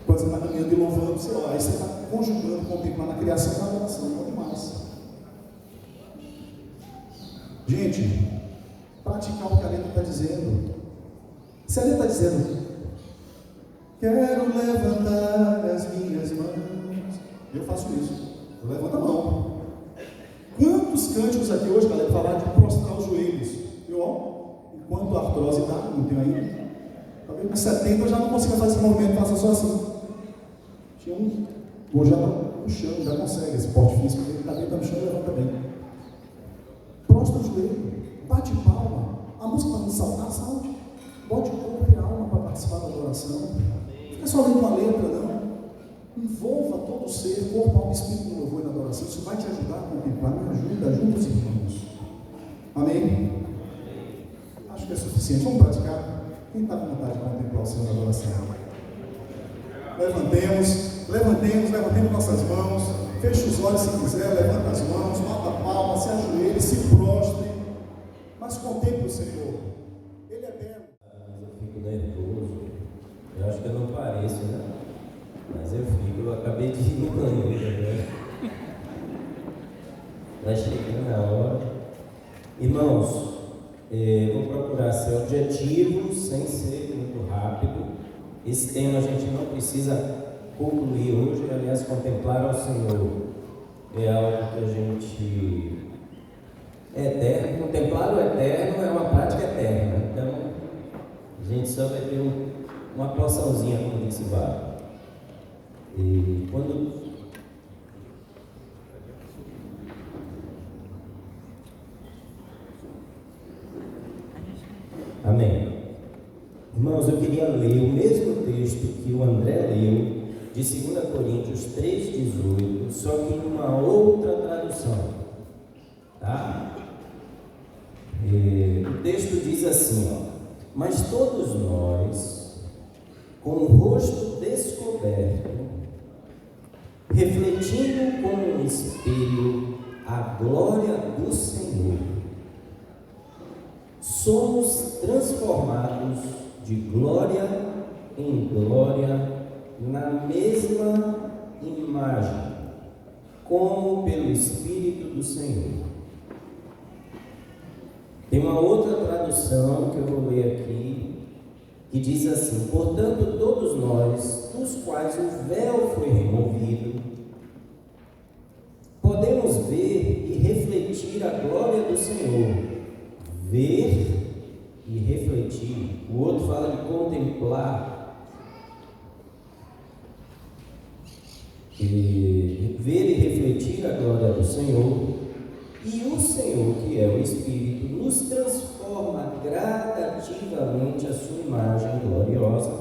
Quando você está caminhando e louvando, você ora, aí você está conjugando, contemplando a criação e a adoração, não demais. Gente, praticar o que a letra está dizendo. Se a letra está dizendo, quero levantar as minhas mãos, eu faço isso, eu levanto a mão. Quantos cânticos aqui hoje, galera, falaram de prostrar os joelhos? Enquanto a artrose dá, não tem ainda. Talvez com 70 eu já não consigo fazer esse movimento, faça só assim. Tinha um, hoje já está no chão, já consegue, esse porte físico, ele está dentro no chão e levanta bem. Prostra o joelho, bate palma, a música para nos saltar, salte. Bote o corpo e a alma para participar da adoração. Não fica só lendo a letra, não. Envolva todo o ser, corpo, alma e espírito no louvor e na adoração. Isso vai te ajudar a contemplar. Me ajuda os irmãos. Amém? Acho que é suficiente. Vamos praticar? Quem está com vontade de contemplar o Senhor na adoração? Levantemos nossas mãos. Feche os olhos se quiser, levanta as mãos, bata a palma, se ajoelhe, se prostre. Mas contemple o Senhor. Ele é belo. Eu fico nervoso. Eu acho que eu não pareço, né? Mas eu fico. Eu acabei de ir no banheiro, né? Vai chegando a hora. Irmãos, vou procurar ser objetivo, sem ser muito rápido. Esse tema a gente não precisa concluir hoje. Aliás, contemplar ao Senhor é algo que a gente... eterno, contemplar o eterno é uma prática eterna. Então, a gente só vai ter uma porçãozinha, como disse Vara. E quando... Amém. Irmãos, eu queria ler o mesmo texto que o André leu, de 2 Coríntios 3,18, só que em uma outra tradução. Tá? O texto diz assim, ó: mas todos nós, com o rosto descoberto, refletindo como um espelho a glória do Senhor, somos transformados de glória em glória na mesma imagem, como pelo Espírito do Senhor. Tem uma outra tradução que eu vou ler aqui, que diz assim: portanto, todos nós, dos quais o véu foi removido, podemos ver e refletir a glória do Senhor. Ver e refletir. O outro fala de contemplar. Ver e refletir a glória do Senhor. E o Senhor, que é o Espírito, nos transforma gradativamente a sua imagem gloriosa,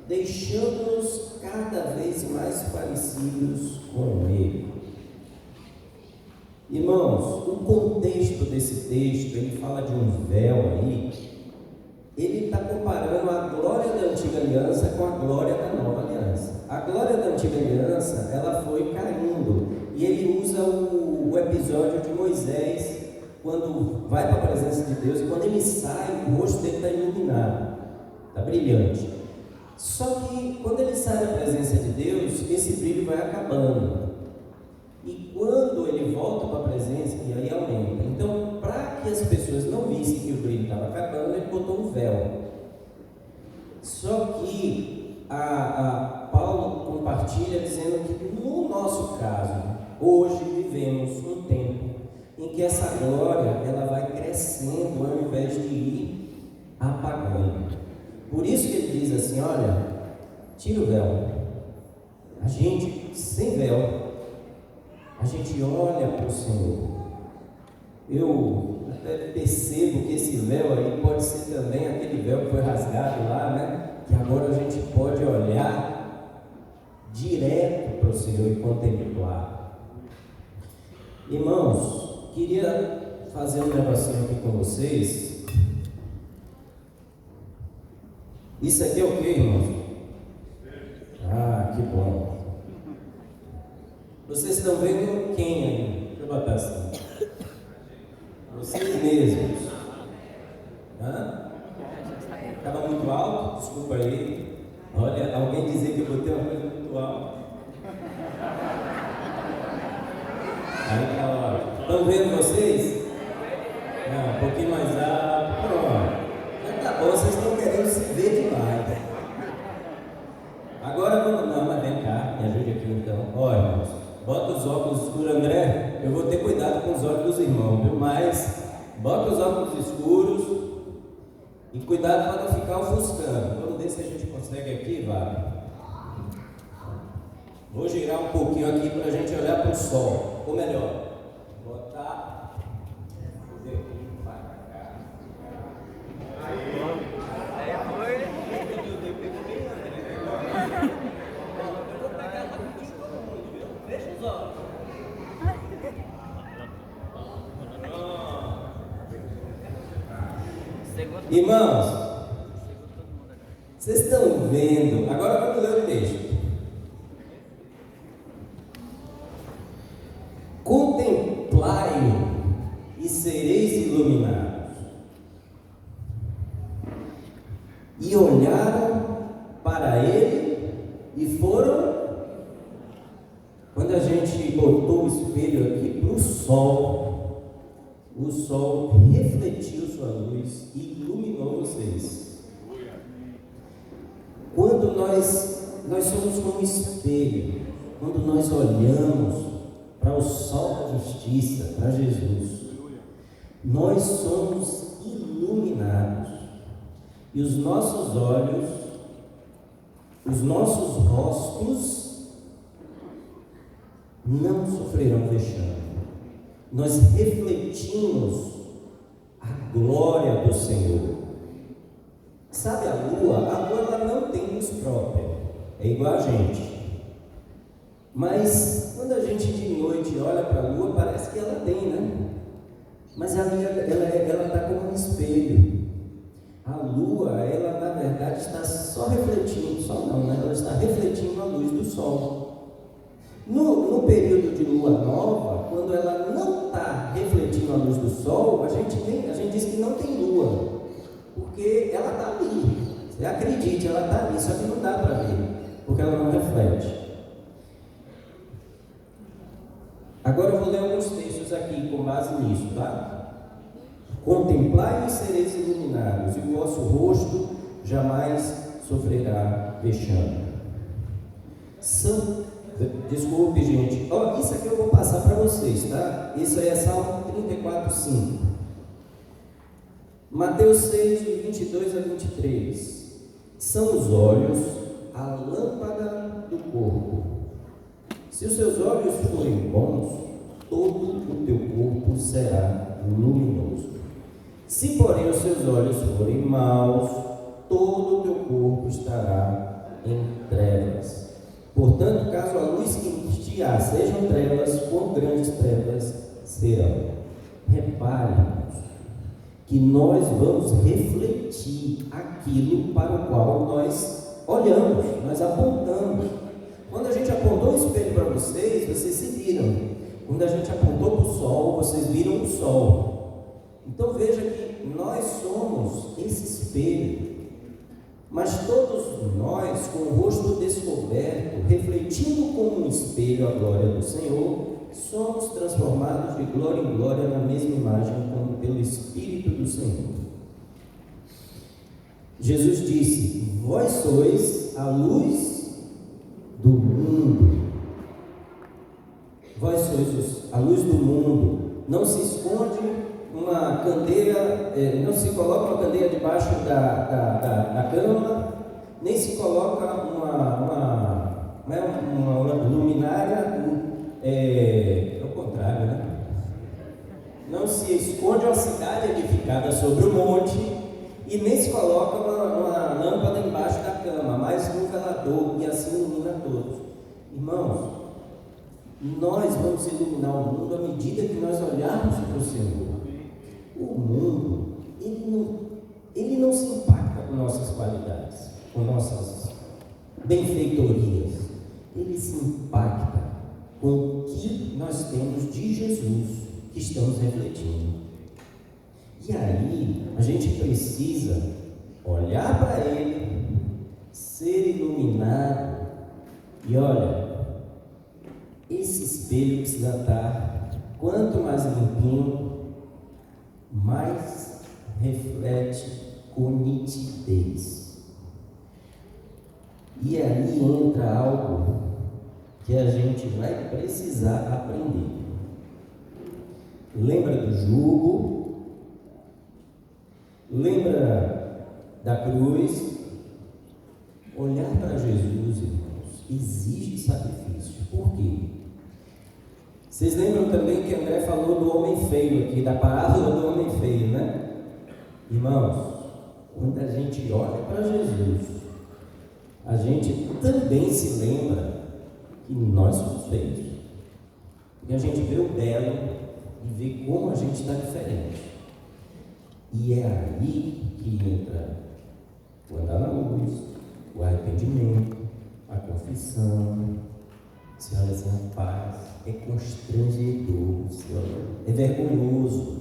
deixando-nos cada vez mais parecidos com Ele. Irmãos, o contexto desse texto, ele fala de um véu aí. Ele está comparando a glória da antiga aliança com a glória da nova aliança. A glória da antiga aliança, ela foi caindo, e ele usa o episódio de Moisés, quando vai para a presença de Deus, e quando ele sai, o rosto dele está iluminado, está brilhante. Só que quando ele sai da presença de Deus, esse brilho vai acabando. E quando ele volta para a presença, e aí aumenta. Então, para que as pessoas não vissem que o brilho estava acabando, ele botou um véu. Só que Paulo compartilha dizendo que no nosso caso, hoje vivemos um tempo em que essa glória ela vai crescendo ao invés de ir apagando. Por isso que ele diz assim: olha, tira o véu. A gente sem véu a gente olha para o Senhor. Eu até percebo que esse véu aí pode ser também aquele véu que foi rasgado lá, né? Que agora a gente pode olhar direto para o Senhor e contemplar. Irmãos, queria fazer um negocinho aqui com vocês. Isso aqui é o que, irmãos? Ah, que bom. Vocês estão vendo quem aí? Deixa eu botar assim. Vocês mesmos. Estava muito alto? Desculpa aí. Olha, alguém dizer que eu botei uma coisa muito alta. Aí tá ótimo. Estão vendo vocês? Não, um pouquinho mais alto. Pronto. Já tá bom, vocês estão querendo se ver demais. Né? Agora vamos. Não, mas vem cá, me ajude aqui então. Olha, irmãos, bota os óculos escuros, André. Eu vou ter cuidado com os olhos dos irmãos, viu? Mas bota os óculos escuros e cuidado para não ficar ofuscando. Vamos ver se a gente consegue aqui, vai. Vou girar um pouquinho aqui para a gente olhar para o sol. Ou melhor, botar. Fazer aqui, vai para cá. Aí foi. Eu vou pegar rapidinho todo mundo, viu? Fecha os olhos. Irmãos, vocês estão vendo? Agora vamos ler o texto. Contemplai-o e sereis iluminados. E olharam para ele e foram. Quando a gente botou o espelho aqui para o sol refletiu sua luz e iluminou vocês. Quando nós somos como um espelho, quando nós olhamos para o sol da justiça, para Jesus, nós somos iluminados e os nossos olhos, os nossos rostos não sofrerão vexame. Nós refletimos a glória do Senhor. Sabe a lua ela não tem luz própria, é igual a gente. Mas quando a gente de noite olha para a lua, parece que ela tem, né? Mas ela está como um espelho. A lua, ela na verdade está só refletindo, só não, né? Ela está refletindo a luz do sol. No período de lua nova, quando ela não está refletindo a luz do sol, a gente diz que não tem lua, porque ela está ali. Você acredite, ela está ali, só que não dá para ver, porque ela não reflete. Agora eu vou ler alguns textos aqui com base nisso, tá? Contemplai e sereis iluminados, e o vosso rosto jamais sofrerá vexame. Desculpe, gente. Isso aqui eu vou passar para vocês, tá? Isso aí é Salmo 34:5. Mateus 6, de 22 a 23. São os olhos a lâmpada do corpo. Se os seus olhos forem bons, todo o teu corpo será luminoso. Se, porém, os seus olhos forem maus, todo o teu corpo estará em trevas. Portanto, caso a luz que te há sejam trevas, quão grandes trevas serão. Reparem que nós vamos refletir aquilo para o qual nós olhamos, nós apontamos. Quando a gente apontou o espelho para vocês se viram. Quando a gente apontou para o sol, vocês viram o sol. Então veja que nós somos esse espelho. Mas todos nós, com o rosto descoberto, refletindo como um espelho a glória do Senhor, somos transformados de glória em glória na mesma imagem como pelo Espírito do Senhor. Jesus disse: vós sois a luz do mundo. Vós sois a luz do mundo. Não se esconde uma candeia, não se coloca uma candeia debaixo da cama, nem se coloca uma luminária é o contrário, né? Não se esconde uma cidade edificada sobre o monte e nem se coloca uma lâmpada embaixo da cama, mas um velador, e assim ilumina todos. Irmãos, nós vamos iluminar o mundo à medida que nós olharmos para o Senhor. O mundo, ele não se impacta com nossas qualidades, com nossas benfeitorias. Ele se impacta com o que nós temos de Jesus, que estamos refletindo. E aí, a gente precisa olhar para Ele, ser iluminado, e olha, esse espelho precisa estar, quanto mais limpinho, mais reflete com nitidez. E aí entra algo que a gente vai precisar aprender. Lembra do jugo? Lembra da cruz? Olhar para Jesus, irmãos, exige sacrifício. Por quê? Vocês lembram também que André falou do homem feio aqui, da parábola do homem feio, né? Irmãos, quando a gente olha para Jesus, a gente também se lembra que nós somos feios. E a gente vê o belo e vê como a gente está diferente. E é aí que entra o andar na luz, o arrependimento, a confissão. Senhoras, rapaz, é constrangedor, é vergonhoso.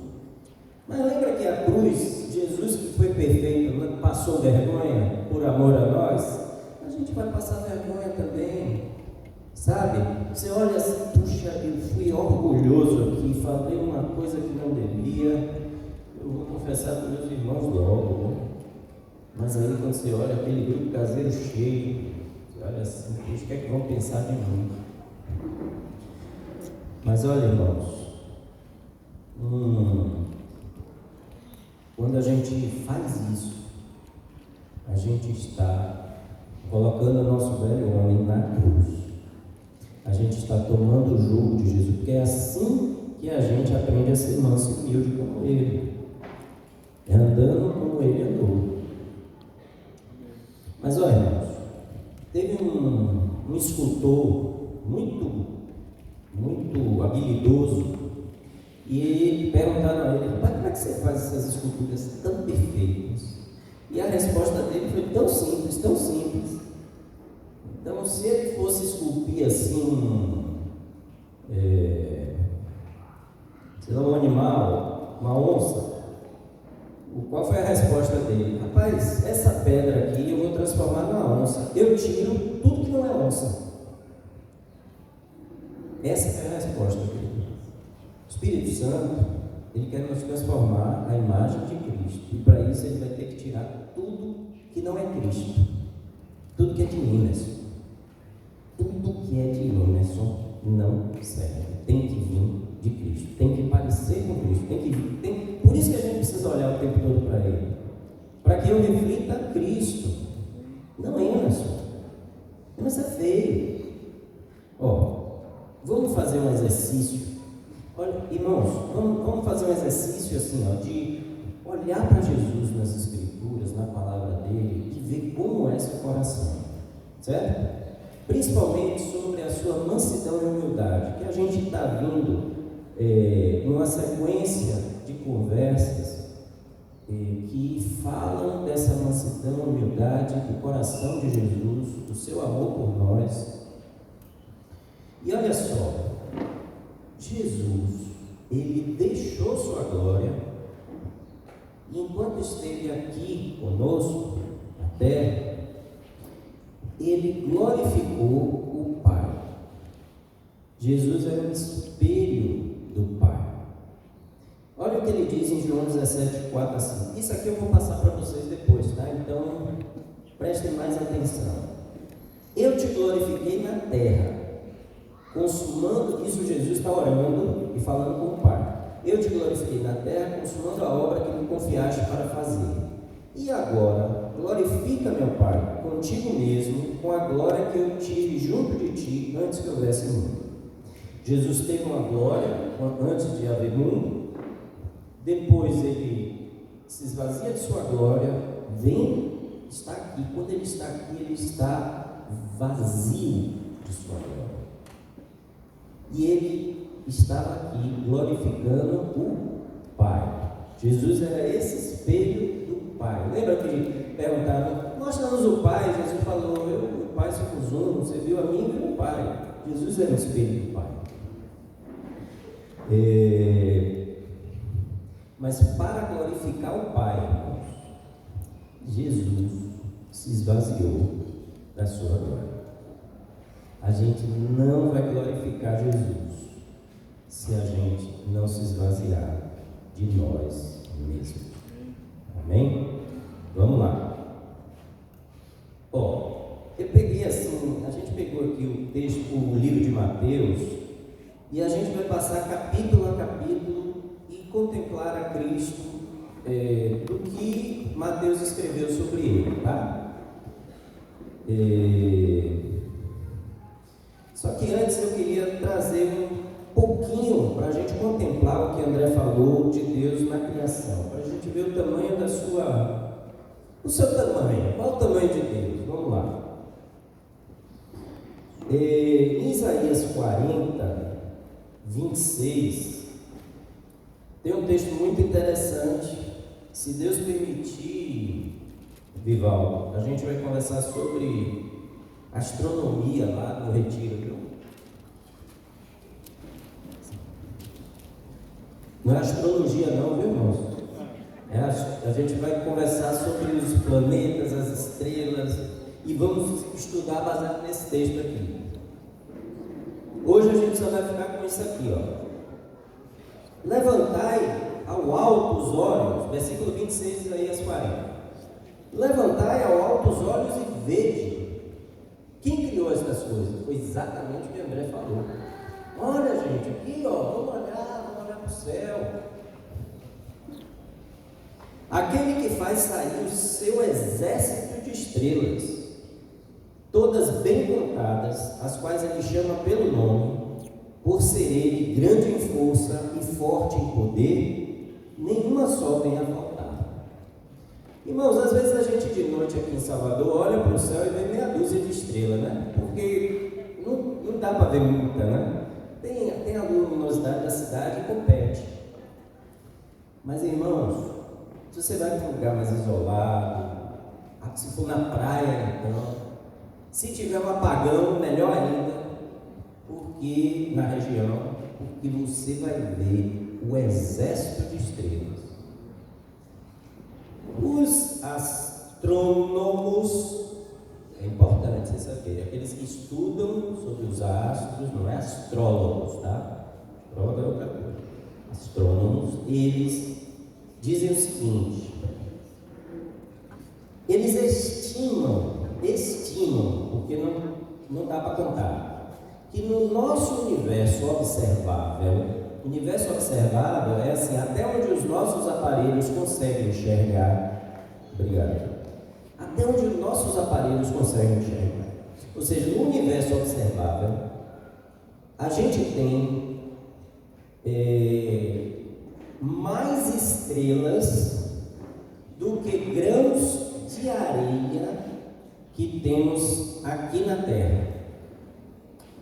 Mas lembra que a cruz, Jesus que foi perfeito, passou vergonha por amor a nós? A gente vai passar vergonha também, sabe? Você olha assim, puxa, eu fui orgulhoso aqui, falei uma coisa que não devia, eu vou confessar para meus irmãos logo, né? Mas aí quando você olha aquele grupo caseiro cheio, você olha assim, puxa, o que é que vão pensar de mim? Mas olha, irmãos, quando a gente faz isso, a gente está colocando o nosso velho homem na cruz. A gente está tomando o jugo de Jesus, porque é assim que a gente aprende a ser manso e humilde como Ele. É andando como Ele andou. Mas olha, irmãos, teve um escultor muito habilidoso, e perguntaram a ele: pai, como é que você faz essas esculturas tão perfeitas? E a resposta dele foi tão simples, tão simples. Então, se ele fosse esculpir assim, sei lá, um animal, uma onça, qual foi a resposta dele? Rapaz, essa pedra aqui eu vou transformar numa onça. Eu tiro tudo que não é onça. Essa é a resposta dele. O Espírito Santo, ele quer nos transformar à imagem de Cristo. E para isso ele vai ter que tirar tudo que não é Cristo. Tudo que é de Emerson. Tudo que é de Emerson não serve. Tem que vir de Cristo. Tem que parecer com Cristo. Por isso que a gente precisa olhar o tempo todo para Ele. Para que eu reflita Cristo. Não Emerson. Emerson é feio. Vamos fazer um exercício. Olha, irmãos, vamos fazer um exercício assim, de olhar para Jesus nas Escrituras, na palavra dele, e ver como é seu coração, certo? Principalmente sobre a sua mansidão e humildade, que a gente está vindo numa sequência de conversas que falam dessa mansidão e humildade do coração de Jesus, do seu amor por nós. E olha só, Jesus, ele deixou sua glória, e enquanto esteve aqui conosco, na terra, ele glorificou o Pai. Jesus era um espelho do Pai. Olha o que ele diz em João 17, 4 a 5. Isso aqui eu vou passar para vocês depois, tá? Então, prestem mais atenção. Eu te glorifiquei na terra, consumando, isso Jesus está orando e falando com o Pai. Eu te glorifiquei na terra, consumando a obra que me confiaste para fazer. E agora, glorifica, meu Pai, contigo mesmo, com a glória que eu tive junto de ti antes que houvesse mundo. Jesus teve uma glória antes de haver mundo, depois ele se esvazia de sua glória, está aqui. Quando ele está aqui, ele está vazio de sua glória. E ele estava aqui glorificando o Pai. Jesus era esse espelho do Pai. Lembra que perguntaram, mostra-nos o Pai? Jesus falou, eu e o Pai somos um, você viu a mim e viu o Pai. Jesus era o espelho do Pai. Mas para glorificar o Pai, irmãos, Jesus se esvaziou da sua glória. A gente não vai glorificar Jesus se a gente não se esvaziar de nós mesmos. Amém? Vamos lá. Eu peguei assim, a gente pegou aqui o texto, o livro de Mateus, e a gente vai passar capítulo a capítulo e contemplar a Cristo do que Mateus escreveu sobre ele, tá? Só que antes eu queria trazer um pouquinho para a gente contemplar o que André falou de Deus na criação, para a gente ver o tamanho o seu tamanho. Qual o tamanho de Deus? Vamos lá. Em Isaías 40, 26, tem um texto muito interessante. Se Deus permitir, Vivaldo, a gente vai conversar sobre astronomia lá no retiro, viu? Não é astrologia não, viu, irmãos? A gente vai conversar sobre os planetas, as estrelas, e vamos estudar baseado nesse texto aqui. Hoje a gente só vai ficar com isso aqui, ó. Levantai ao alto os olhos, versículo 26 de Isaías 40. Levantai ao alto os olhos e vede. Quem criou essas coisas? Foi exatamente o que André falou. Olha, gente, aqui, ó, vamos olhar para o céu. Aquele que faz sair o seu exército de estrelas, todas bem contadas, as quais ele chama pelo nome, por ser ele grande em força e forte em poder, nenhuma só vem a faltar. Irmãos, às vezes a gente de noite aqui em Salvador olha para o céu e vê meia dúzia de estrelas, né? Porque não dá para ver muita, né? Tem a luminosidade da cidade e compete. Mas, irmãos, se você vai para um lugar mais isolado, se for na praia, então, se tiver um apagão, melhor ainda, porque na região, porque você vai ver o exército de estrelas. Os astrônomos, é importante você saber, aqueles que estudam sobre os astros, não é astrólogos, tá? Astrólogo é outra coisa. Astrônomos, eles dizem o seguinte: eles estimam, porque não dá para contar, que no nosso universo observável é assim, até onde os nossos aparelhos conseguem enxergar. Obrigado. Até onde os nossos aparelhos conseguem enxergar. Ou seja, no universo observável, a gente tem mais estrelas do que grãos de areia que temos aqui na Terra,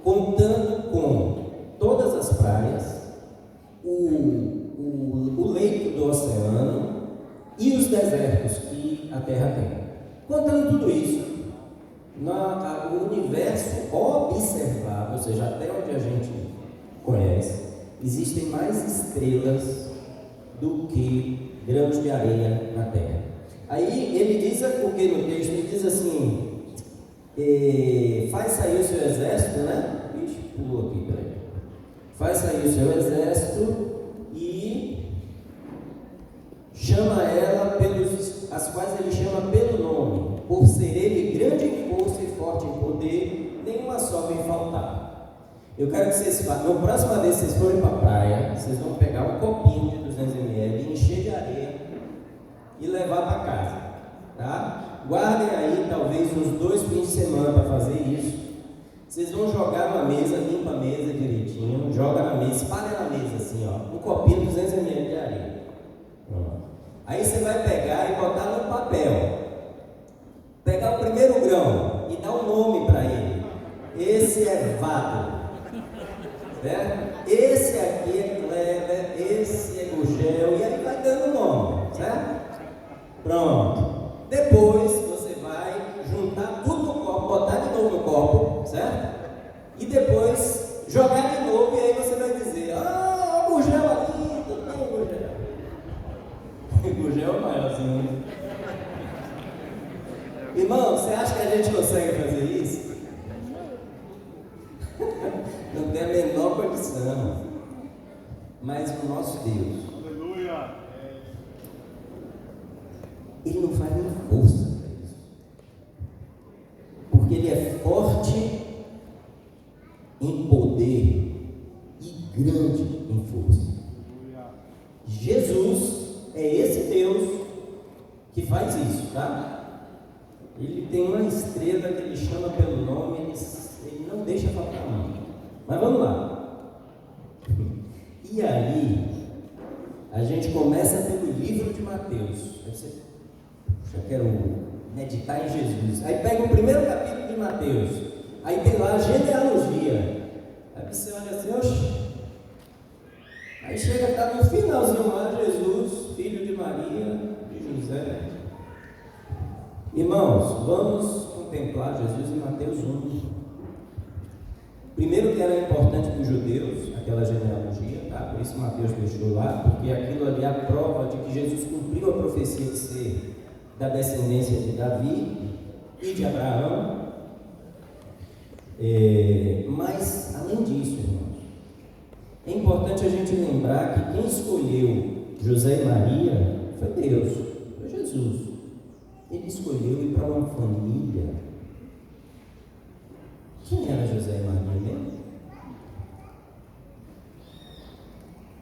contando com todas as praias, o leito do oceano e os desertos que a Terra tem. Contando tudo isso, o universo observável, ou seja, até onde a gente conhece, existem mais estrelas do que grãos de areia na Terra. Aí ele diz, porque no texto ele diz assim, faz sair o seu exército, né? Ixi, pulou aqui, peraí. Faz sair o seu exército e chama ela as quais ele chama pelo nome, por ser ele grande em força e forte em poder, nenhuma só vem faltar. Eu quero que vocês, na próxima vez que vocês forem para a praia, vocês vão pegar um copinho de 200 ml, encher de areia e levar para casa, tá? Guardem aí talvez uns 2 fins de semana para fazer isso. Vocês vão jogar na mesa, limpa a mesa direitinho, joga na mesa, espalha na mesa assim, ó, um copinho 200 ml de areia. Pronto. Aí você vai pegar e botar no papel. Pegar o primeiro grão e dar um nome para ele. Esse é Vado. Certo? Esse aqui é Kleber, esse é Gugel, e aí vai dando nome, certo? Pronto. Depois você vai juntar tudo no copo, botar de novo no copo, certo? E depois jogar de novo, e aí você vai dizer: ah, o Gugel ali, tudo bem, Gugel. O Gugel é o maiorzinho. Irmão, você acha que a gente consegue fazer isso? Não tem a menor condição. Mas o nosso Deus, aleluia, Ele não faz nem força para isso. Porque Ele é forte em poder e grande em força. Jesus é esse Deus que faz isso, tá? Ele tem uma estrela que ele chama pelo nome, ele não deixa faltar nome. Mas vamos lá. E aí, a gente começa pelo livro de Mateus. Aí você, já quero meditar em Jesus. Aí pega o primeiro capítulo de Mateus. Aí tem lá a genealogia. Aí você olha assim, oxe. Aí chega, está no finalzinho lá, Jesus, filho de Maria, de José. Irmãos, vamos contemplar Jesus em Mateus 1. Primeiro que era importante para os judeus, aquela genealogia, tá? Por isso Mateus deixou lá, porque aquilo ali é a prova de que Jesus cumpriu a profecia de ser da descendência de Davi e de Abraão. Mas, além disso, irmãos, é importante a gente lembrar que quem escolheu José e Maria foi Deus, foi Jesus. Ele escolheu ir para uma família. Quem era José e Maria mesmo?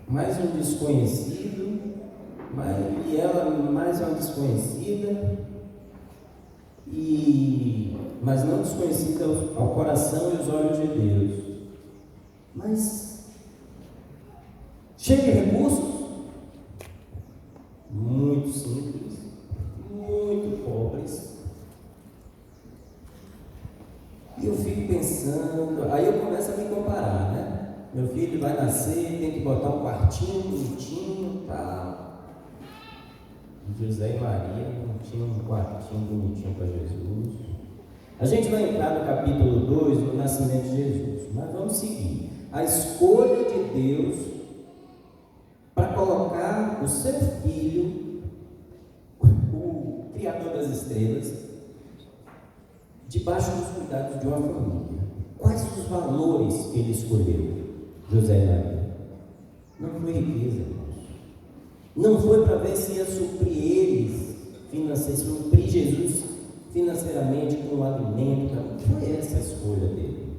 Mais um desconhecido, e ela mais uma desconhecida, mas não desconhecida ao coração e aos olhos de Deus. Mas cheia de recursos, muito simples, muito pobres. E eu fico pensando, aí eu começo a me comparar, né? Meu filho vai nascer, tem que botar um quartinho bonitinho e tal. José e Maria não tinham um quartinho bonitinho para Jesus. A gente vai entrar no capítulo 2 do nascimento de Jesus, mas vamos seguir. A escolha de Deus para colocar o seu filho, o Criador das estrelas, debaixo dos cuidados de uma família. Quais os valores que ele escolheu, José e Maria? Não foi riqueza, irmãos. Não foi para ver se ia suprir eles financeiramente, suprir Jesus financeiramente com o alimento. Não foi essa a escolha dele.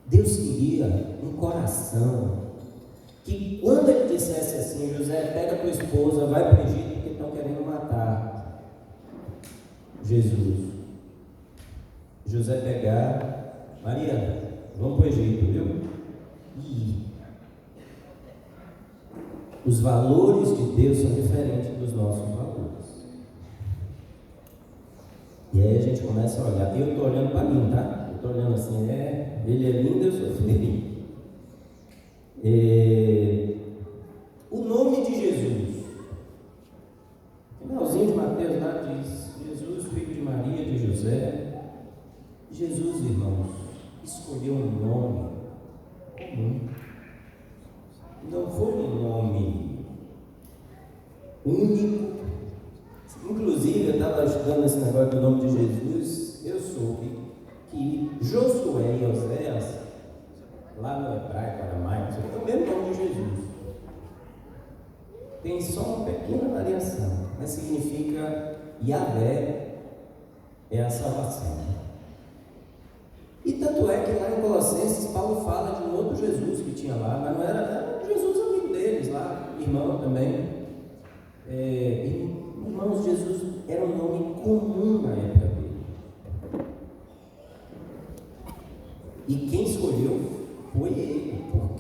Deus queria um coração que, quando ele dissesse assim: José, pega tua esposa, vai para o Egito porque estão querendo matar Jesus. José pegar, Maria, vamos para o Egito, viu? E os valores de Deus são diferentes dos nossos valores. E aí a gente começa a olhar. Eu estou olhando para mim, tá? Eu estou olhando assim, ele é lindo, eu sou feio. O nome de Jesus. Finalzinho de Mateus lá diz: Jesus, filho de Maria, de José. Jesus, irmãos, escolheu um nome comum. Não foi um nome único. Inclusive, eu estava estudando esse negócio do nome de Jesus. Eu soube que Josué e Oséias, lá no hebraico, aramaico, é o mesmo nome de Jesus. Tem só uma pequena variação, mas significa Yahvé é a salvação. E tanto é que lá em Colossenses, Paulo fala de um outro Jesus que tinha lá, mas não era Jesus amigo deles lá, irmão também. Irmãos, Jesus era um nome comum na época dele.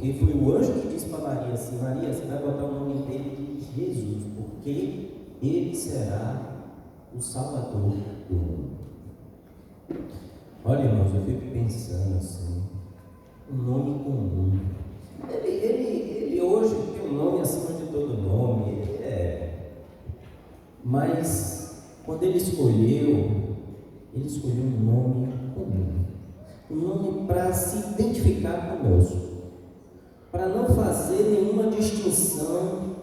porque foi o anjo que disse para Maria assim: Maria, você vai botar o nome dele de Jesus, porque ele será o Salvador do mundo. Olha, irmãos, eu fico pensando assim, um nome comum. Ele hoje tem um nome acima de todo nome, mas quando ele escolheu um nome comum, um nome para se identificar conosco, para não fazer nenhuma distinção,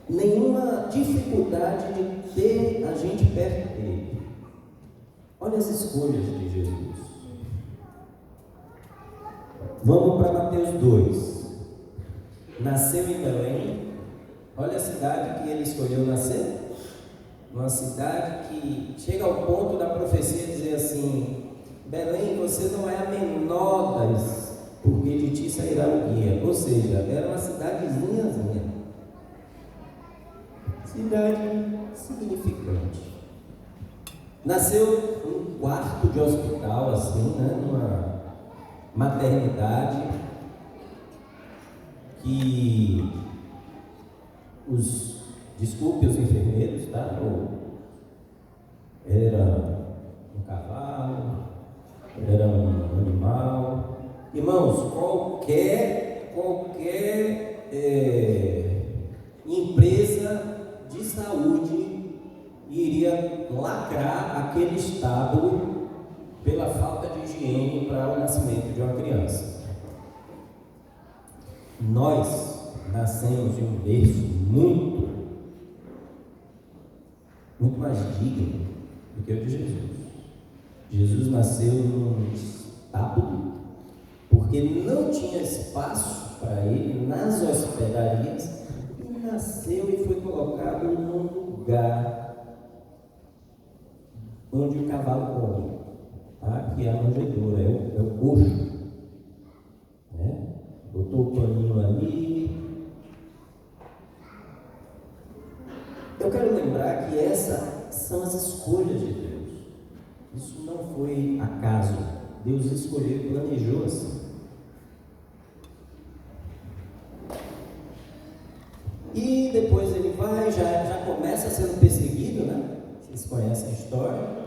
nenhuma dificuldade de ter a gente perto dele. Olha as escolhas de Jesus. Vamos para Mateus 2. Nasceu em Belém. Olha a cidade que ele escolheu nascer. Uma cidade que chega ao ponto da profecia dizer assim: Belém, você não é a menor das, porque de ti sairá o guia. Ou seja, era uma cidadezinha. Cidade significante. Nasceu num quarto de hospital, assim, né? Numa maternidade que desculpe os enfermeiros, tá? Era um cavalo, era um animal. Irmãos, qualquer empresa de saúde iria lacrar aquele estábulo pela falta de higiene para o nascimento de uma criança. Nós nascemos em um berço muito mais digno do que o de Jesus. Jesus nasceu num estábulo porque não tinha espaço para ele nas hospedarias, e nasceu e foi colocado num lugar onde o cavalo come, tá? Que é a manjedoura, é o coxo, né? Botou o paninho ali. Eu quero lembrar que essas são as escolhas de Deus. Isso não foi acaso. Deus escolheu e planejou assim. E depois ele vai, já começa sendo perseguido, né? Vocês conhecem a história.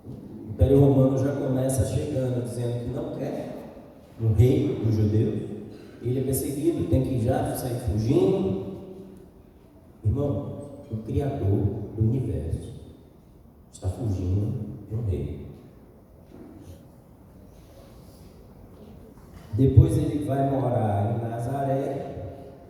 O Império Romano já começa chegando, dizendo que não quer um rei dos judeus. Ele é perseguido, tem que já sair fugindo. Irmão, o Criador do universo está fugindo de um rei. Depois ele vai morar em Nazaré.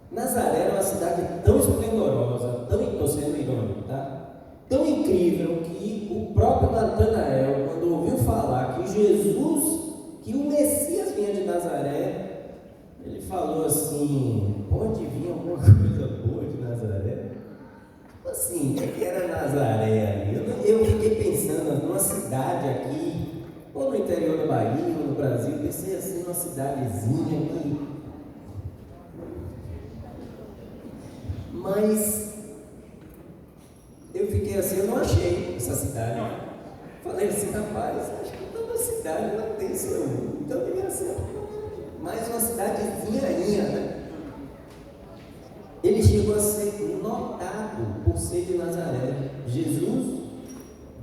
Nazaré era uma cidade tão esplendorosa, estou sendo irônico, tá? Tão incrível que o próprio Natanael, quando ouviu falar que Jesus, que o Messias vinha de Nazaré, ele falou assim: pode vir alguma coisa boa de Nazaré? Assim, o que era Nazaré ali? Eu fiquei pensando numa cidade aqui, ou no interior da Bahia, ou no Brasil, pensei assim, numa cidadezinha aqui. Mas eu fiquei assim, eu não achei essa cidade. Falei assim, rapaz, acho que toda cidade não tem isso não. Então devia ser mais uma cidadezinha, né? Ele chegou a ser notado por ser de Nazaré. Jesus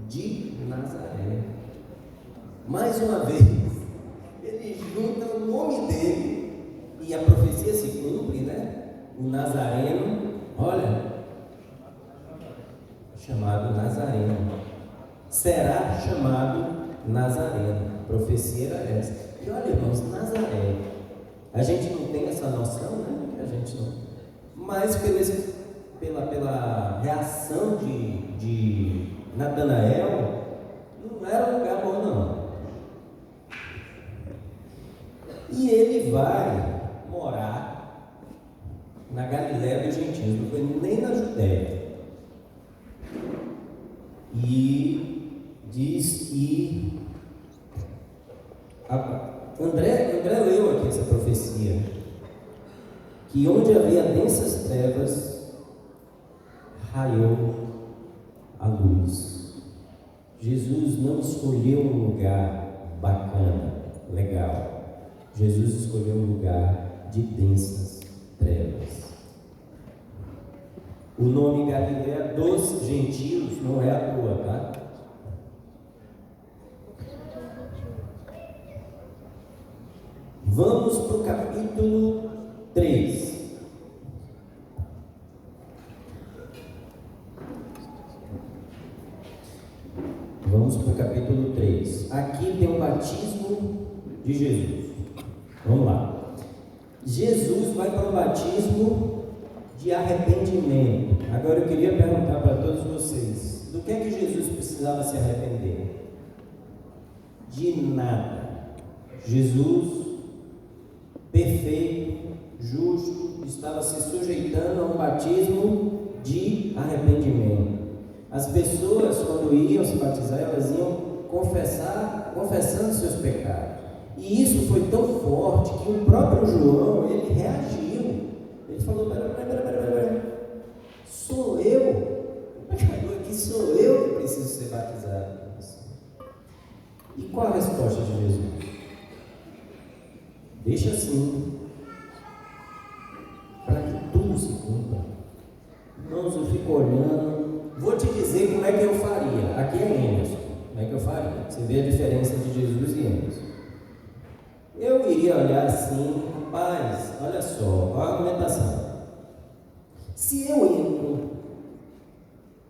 de Nazaré. Mais uma vez, ele junta o nome dele e a profecia se cumpre, né? O Nazareno, olha, chamado Nazareno. Será chamado Nazareno. A profecia era essa. E olha, irmãos, Nazaré. A gente não tem essa noção, né? Que a gente não. Mas pela reação de Natanael, não era um lugar bom, não. E ele vai morar na Galiléia dos Gentios, não foi nem na Judéia. E diz que André leu aqui essa profecia, que onde havia densas trevas, raiou a luz. Jesus não escolheu um lugar bacana, legal. Jesus escolheu um lugar de densas trevas. O nome Galileia dos gentios não é à toa, tá? Vamos para o capítulo 3. Vamos para o capítulo 3. Aqui tem o batismo de Jesus. Vamos lá. Jesus vai para o batismo de arrependimento. Agora eu queria perguntar para todos vocês: do que é que Jesus precisava se arrepender? De nada. Jesus, perfeito, justo, estava se sujeitando a um batismo de arrependimento. As pessoas, quando iam se batizar, elas iam confessando seus pecados. E isso foi tão forte que o próprio João, ele reagiu. Ele falou: pera, sou eu? O pecador aqui sou eu que preciso ser batizado. E qual a resposta de Jesus? Deixa assim, para que tudo se cumpra. Irmãos, eu fico olhando. Vou te dizer como é que eu faria. Aqui é Emerson. Como é que eu faria? Você vê a diferença de Jesus e Emerson. Eu iria olhar assim: rapaz, olha só, qual a argumentação? Se eu entro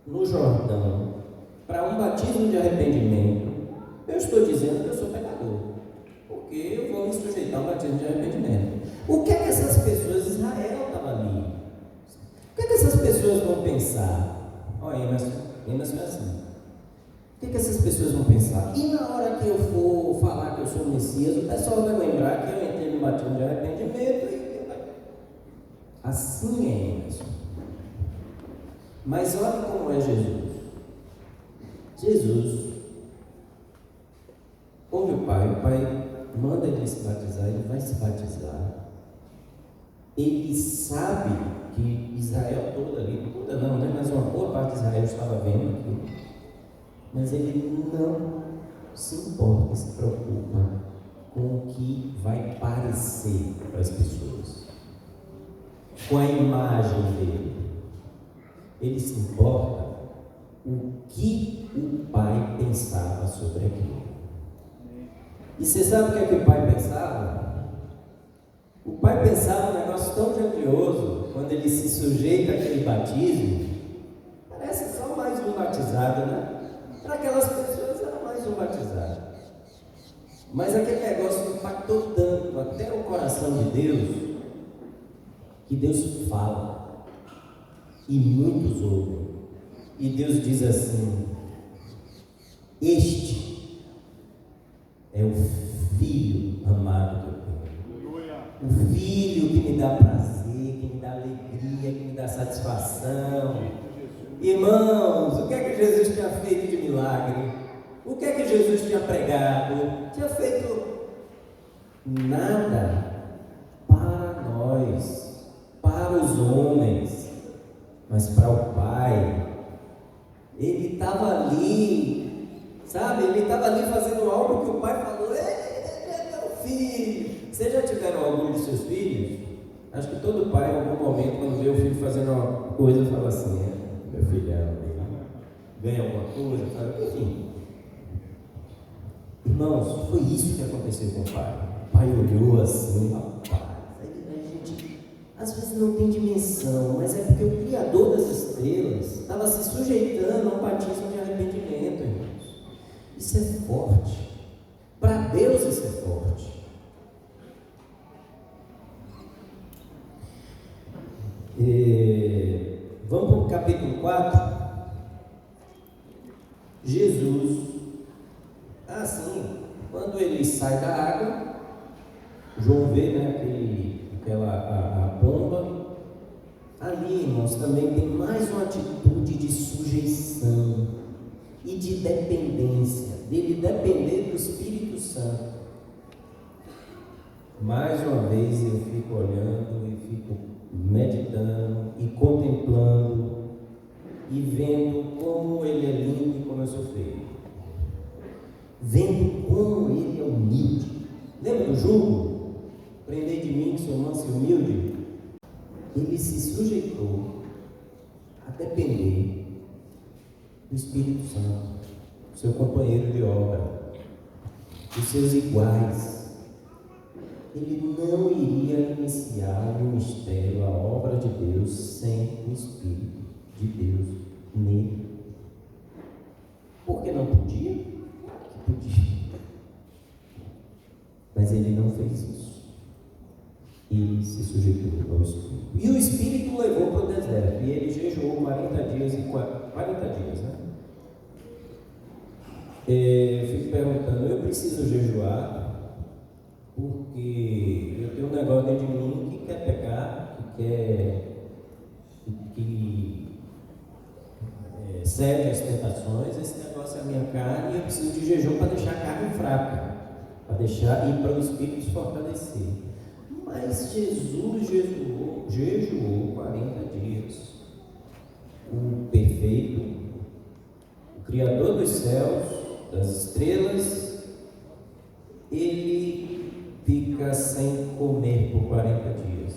no Jordão para um batismo de arrependimento, eu estou dizendo que eu sou pecador, porque eu vou me sujeitar a um batismo de arrependimento. O que é que essas pessoas, Israel estava ali, o que é que essas pessoas vão pensar? Olha, Emerson é assim. O que essas pessoas vão pensar? E na hora que eu for falar que eu sou o Messias, o pessoal vai lembrar que eu entrei no batismo de arrependimento e... Assim é, Emerson. Mas olha como é Jesus. Jesus ouve o Pai manda ele se batizar, ele vai se batizar. Ele sabe que Israel toda ali, toda não, né? Mas uma boa parte de Israel estava vendo aquilo. Mas ele não se importa, se preocupa com o que vai parecer para as pessoas, com a imagem dele. Ele se importa o que o Pai pensava sobre aquilo. E você sabe o que é que o Pai pensava? O Pai pensava um negócio tão grandioso, quando ele se sujeita àquele batismo, parece só mais um batizado, né? Para aquelas pessoas era mais um batizado. Mas aquele negócio impactou tanto até o coração de Deus, que Deus fala, e muitos ouvem. E Deus diz assim: este é o Filho amado que eu tenho. O Filho que me dá prazer, que me dá alegria, que me dá satisfação. Irmãos, o que é que Jesus tinha feito de milagre? O que é que Jesus tinha pregado? Tinha feito nada para nós, para os homens, mas para o Pai. Ele estava ali, sabe? Ele estava ali fazendo algo que o Pai falou: ele é meu filho. Vocês já tiveram orgulho de seus filhos? Acho que todo pai, em algum momento, quando vê o filho fazendo uma coisa, fala assim: meu filhão, ganha alguma coisa, sabe? Enfim. Irmãos, foi isso que aconteceu com o Pai. O Pai olhou assim: rapaz, a gente às vezes não tem dimensão, mas é porque o Criador das estrelas estava se sujeitando a um batismo de arrependimento, irmãos. Isso é forte. Para Deus isso é forte. Vamos para o capítulo 4. Jesus, assim, quando ele sai da água, João vê, né, a pomba. Ali, irmãos, também tem mais uma atitude de sujeição e de dependência, dele depender do Espírito Santo. Mais uma vez eu fico olhando e fico meditando e contemplando e vendo como ele é lindo e como eu sou feio, vendo como ele é humilde. Lembra do jugo? manso e humilde, ele se sujeitou a depender do Espírito Santo, seu companheiro de obra, dos seus iguais. Ele não iria iniciar o ministério, a obra de Deus, sem o Espírito de Deus nele. Por que não podia? Podia. Mas ele não fez isso. Ele se sujeitou ao Espírito. E o Espírito o levou para o deserto. E ele jejuou 40 dias, né? Eu fico perguntando, eu preciso jejuar porque eu tenho um negócio dentro de mim que quer pecar, que cede às tentações. Esse negócio é a minha carne e eu preciso de jejum para deixar a carne fraca, para deixar ir para o Espírito se fortalecer. Mas Jesus jejuou 40 dias. O perfeito, o Criador dos céus, das estrelas, ele fica sem comer por 40 dias.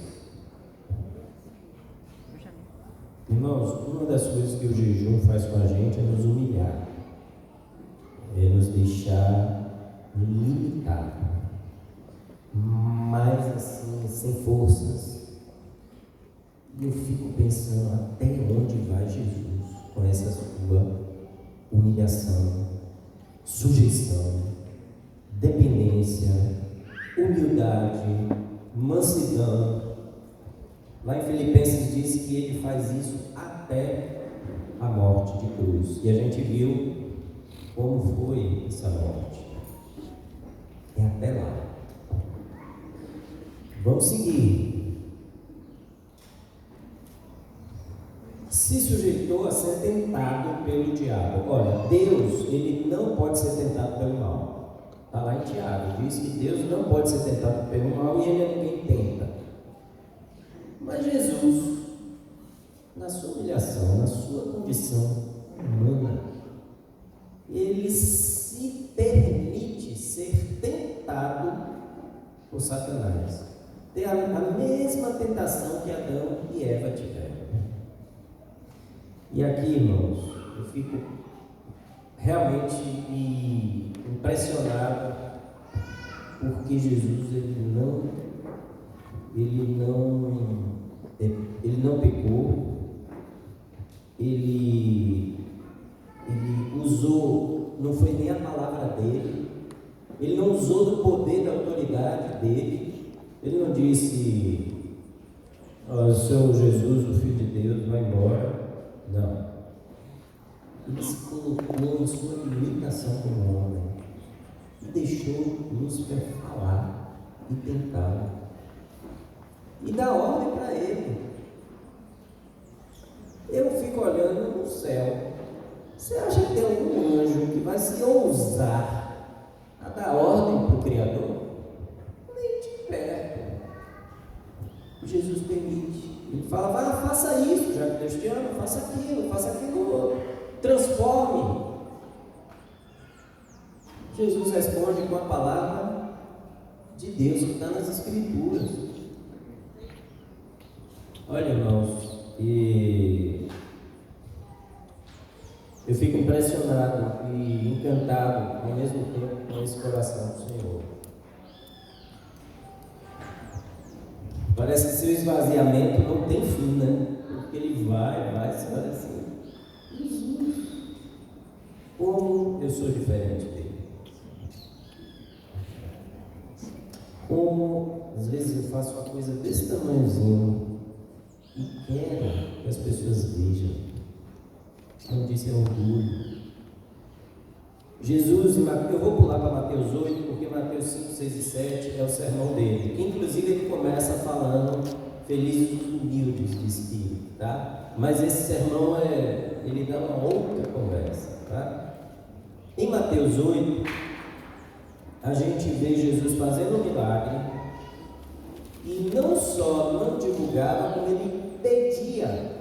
Irmãos, uma das coisas que o jejum faz com a gente é nos humilhar, é nos deixar limitado, mas assim, sem forças. E eu fico pensando até onde vai Jesus com essa sua humilhação, sujeição, dependência, humildade, mansidão. Lá em Filipenses diz que ele faz isso até a morte de cruz. E a gente viu como foi essa morte. É até lá. Vamos seguir. Se sujeitou a ser tentado pelo diabo. Olha, Deus, ele não pode ser tentado pelo mal. Está lá em Tiago, diz que Deus não pode ser tentado pelo mal e ele é ninguém tenta. Mas Jesus, na sua humilhação, na sua condição humana, ele se permite ser tentado por Satanás. Ter a mesma tentação que Adão e Eva tiveram. E aqui, irmãos, eu fico realmente impressionado, porque Jesus ele não pecou, ele usou, não foi nem a palavra dele, ele não usou do poder da autoridade dele, ele não disse, Senhor Jesus, o Filho de Deus, vai embora. Não. Ele se colocou em sua limitação como homem e deixou Lúcifer falar e tentar e dar ordem para ele. Eu fico olhando no céu. Você acha que tem algum anjo que vai se ousar a dar ordem para o Criador? Nem de perto. Jesus permite. Ele fala, faça isso, já que Deus te ama, faça aquilo outro, transforme. Jesus responde com a palavra de Deus que está nas Escrituras. Olha, irmãos, e eu fico impressionado e encantado ao mesmo tempo com esse coração do Senhor. Parece que seu esvaziamento não tem fim, né? Porque ele vai, você olha assim, Jesus, como eu sou diferente dele. Como às vezes eu faço uma coisa desse tamanhozinho e quero que as pessoas vejam. Como disse, é orgulho. Jesus, eu vou pular para Mateus 8, porque Mateus 5, 6 e 7 é o sermão dele, que inclusive ele começa falando felizes os humildes de espírito, tá? Mas esse sermão ele dá uma outra conversa, tá? Em Mateus 8, a gente vê Jesus fazendo um milagre e não só não divulgava, como ele pedia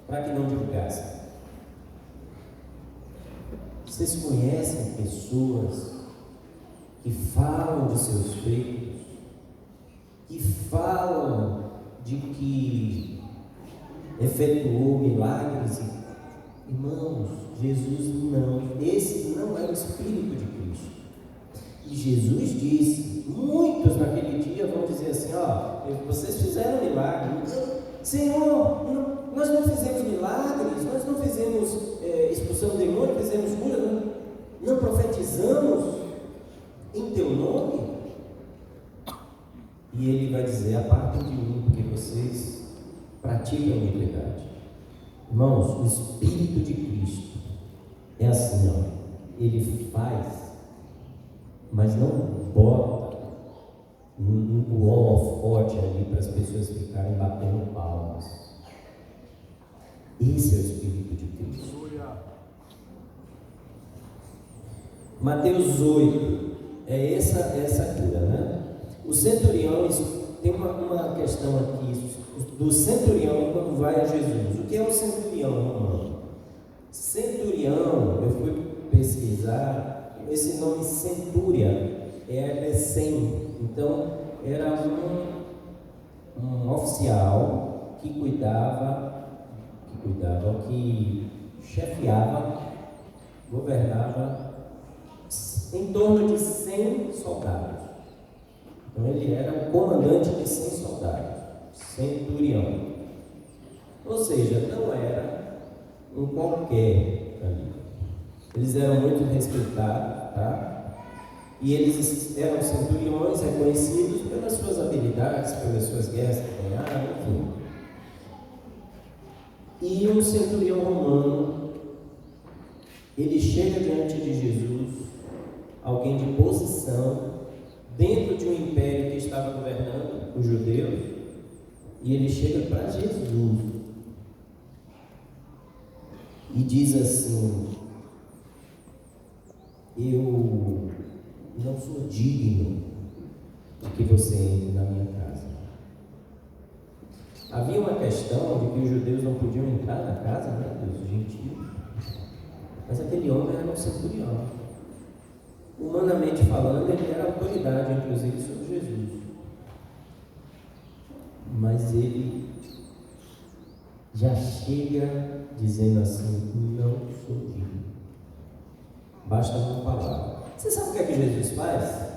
para que não divulgasse. Vocês conhecem pessoas que falam de seus feitos, que falam de que efetuou milagres. Irmãos, Jesus não, esse não é o Espírito de Cristo. E Jesus disse, muitos naquele dia vão dizer assim, vocês fizeram milagre. Senhor, nós não fizemos milagres, nós não fizemos expulsão de demônio, fizemos cura, não profetizamos em teu nome. E ele vai dizer, apartem de mim, porque vocês praticam a iniquidade. Irmãos, o Espírito de Cristo é assim, ele faz, mas não bota o holofote ali para as pessoas ficarem batendo palmas. Esse é o Espírito de Cristo. Mateus 8, é essa cura, né? O centurião, tem uma questão aqui, do centurião quando vai a Jesus. O que é o centurião romano? Centurião, eu fui pesquisar, esse nome centúria é 100. Então, era um oficial que que chefiava, governava em torno de 100 soldados. Então, ele era o comandante de 100 soldados, centurião. Ou seja, não era um qualquer ali. Eles eram muito respeitados, tá? E eles eram centuriões reconhecidos pelas suas habilidades, pelas suas guerras que ganharam, enfim. E um centurião romano, ele chega diante de Jesus, alguém de posição, dentro de um império que estava governando os judeus, e ele chega para Jesus e diz assim: eu não sou digno de que você entre na minha casa. Havia uma questão de que os judeus não podiam entrar na casa, né, dos gentios, mas aquele homem era um centurião. Humanamente falando, ele era autoridade, inclusive, sobre Jesus. Mas ele já chega dizendo assim: não sou digno. Basta uma palavra. Você sabe o que é que Jesus faz?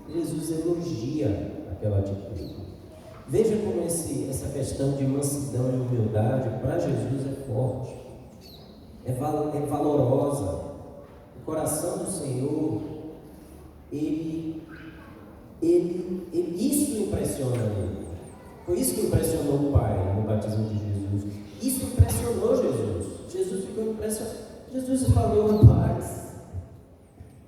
Jesus elogia aquela atitude. Veja como essa questão de mansidão e humildade para Jesus é forte, é valorosa. O coração do Senhor, isso impressiona ele. Foi isso que impressionou o Pai no batismo de Jesus. Isso impressionou Jesus. Jesus ficou impressionado. Jesus falou: rapaz,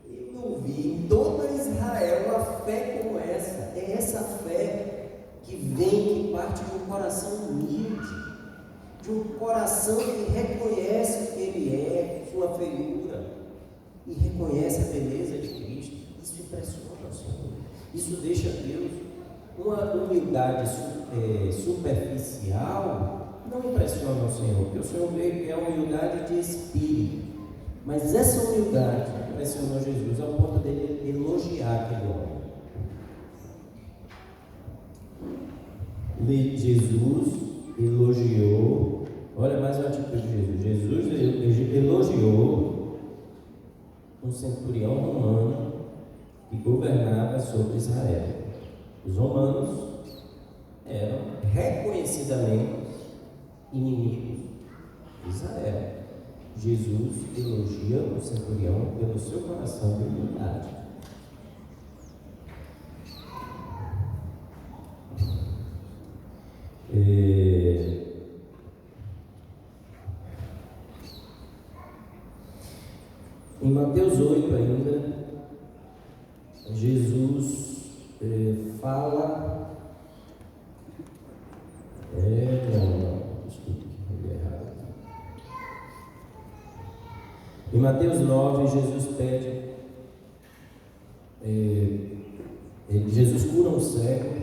eu não vi em toda Israel uma fé como essa. É essa fé que vem, que parte de um coração humilde, de um coração que reconhece o que ele é, sua feiura, e reconhece a beleza de Cristo. Isso impressiona o Senhor. Isso deixa Deus. Uma humildade superficial não impressiona o Senhor, porque o Senhor veio que é uma humildade de espírito. Mas essa humildade impressionou Jesus ao ponto dele elogiar aquele homem. Jesus elogiou, olha mais uma atitude de Jesus. Jesus elogiou um centurião romano que governava sobre Israel. Os romanos eram reconhecidamente inimigos de Israel. Jesus elogia o centurião pelo seu coração de humildade. Em Mateus 8 ainda, Jesus fala. Em Mateus 9, Jesus pede, Jesus cura um cego,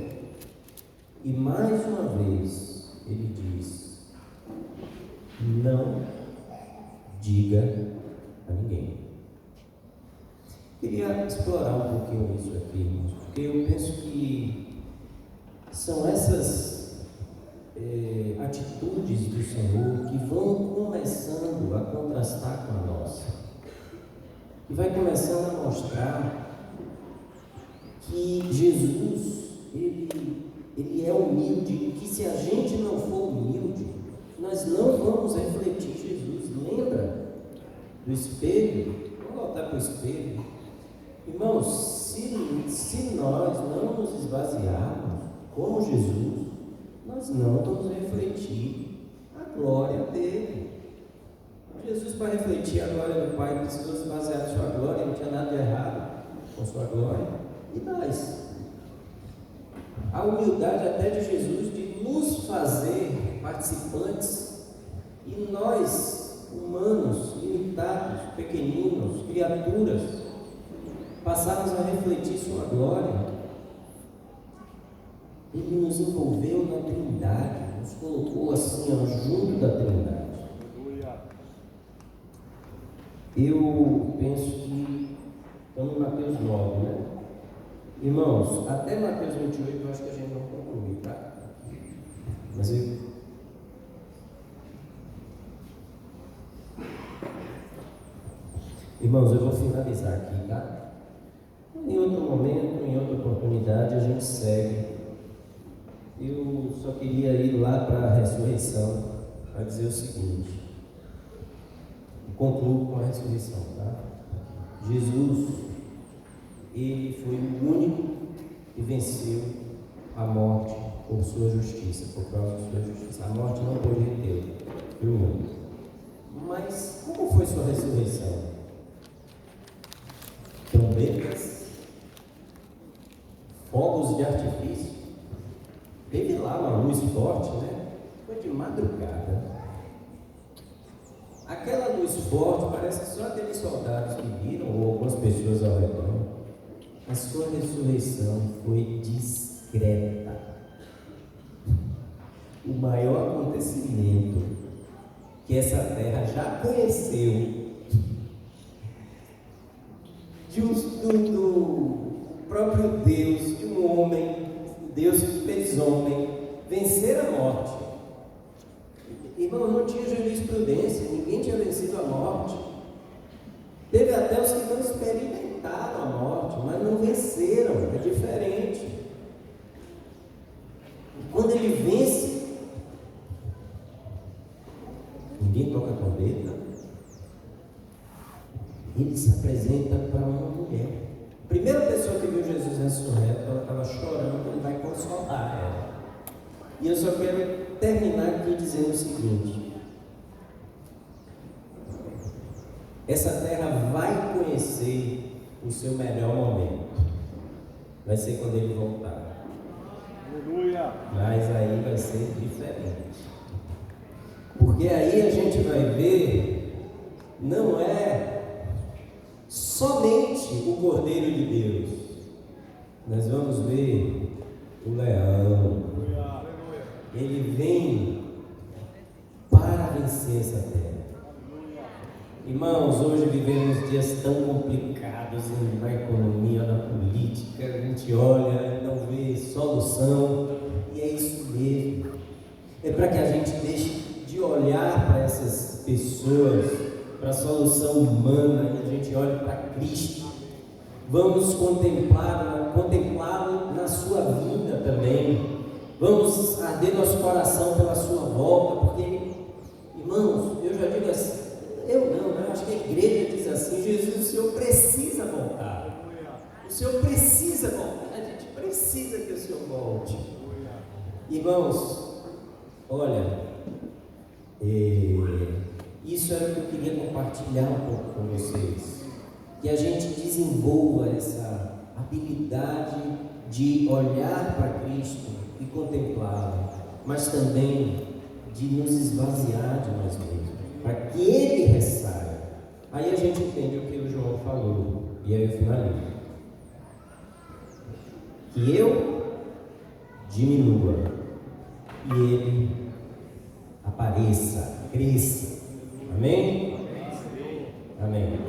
e mais uma vez ele diz: não diga a ninguém. Queria explorar um pouquinho isso aqui, irmãos, porque eu penso que São essas atitudes do Senhor que vão começando a contrastar com a nossa, e vai começando a mostrar que Jesus, ele é humilde, e que se a gente não for humilde, nós não vamos refletir Jesus. Lembra do espelho? Vamos voltar para o espelho. Irmãos, se nós não nos esvaziarmos como Jesus, nós não vamos refletir a glória dele. Jesus, para refletir a glória do Pai, precisou se basear em sua glória, não tinha nada de errado com sua glória. E nós? A humildade até de Jesus de nos fazer participantes, e nós, humanos, limitados, pequeninos, criaturas, passarmos a refletir sua glória. Ele nos envolveu na Trindade, nos colocou assim, junto da Trindade. Eu penso que estamos em Mateus 9, né? Irmãos, até Mateus 28 eu acho que a gente não conclui, tá? Mas irmãos, eu vou finalizar aqui, tá? Em outro momento, em outra oportunidade, a gente segue. Eu só queria ir lá para a ressurreição, para dizer o seguinte. Concluo com a ressurreição, tá? Jesus, ele foi o único que venceu a morte por sua justiça, por causa de sua justiça. A morte não pôde retê-lo, foi o único. Mas como foi sua ressurreição? Trombetas, fogos de artifício, teve lá uma luz forte, né? Foi de madrugada. Aquela luz forte parece que só aqueles soldados que viram, ou algumas pessoas ao redor. A sua ressurreição foi discreta. O maior acontecimento que essa terra já conheceu do próprio Deus, de um homem, Deus que fez homem, vencer a morte. Irmão, não tinha jurisprudência, ninguém tinha vencido a morte. Teve até os que não experimentaram a morte, mas não venceram, é diferente. E quando ele vence, ninguém toca a trombeta, ele se apresenta para uma mulher. A primeira pessoa que viu Jesus ressurreto, ela estava chorando, ele vai consolar ela. E eu só quero terminar aqui dizendo o seguinte: essa terra vai conhecer o seu melhor momento. Vai ser quando ele voltar. Aleluia. Mas aí vai ser diferente. Porque aí a gente vai ver, não é somente o Cordeiro de Deus. Nós vamos ver o leão. Ele vem para vencer essa terra. Irmãos, hoje vivemos dias tão complicados na economia, na política. A gente olha e não vê solução, e é isso mesmo. É para que a gente deixe de olhar para essas pessoas, para a solução humana, e a gente olhe para Cristo. Vamos contemplá-lo na sua vida também. Vamos arder nosso coração pela sua volta, porque, irmãos, eu já digo assim, eu acho que a igreja diz assim: Jesus, o Senhor precisa voltar. O Senhor precisa voltar. A gente precisa que o Senhor volte. Irmãos, olha, isso era o que eu queria compartilhar um pouco com vocês. Que a gente desenvolva essa habilidade de olhar para Cristo e contemplá-lo, mas também de nos esvaziar de nós mesmos, para que Ele ressaia. Aí a gente entende o que o João falou, e aí eu finalizo. Que eu diminua e Ele apareça, cresça. Amém? Amém.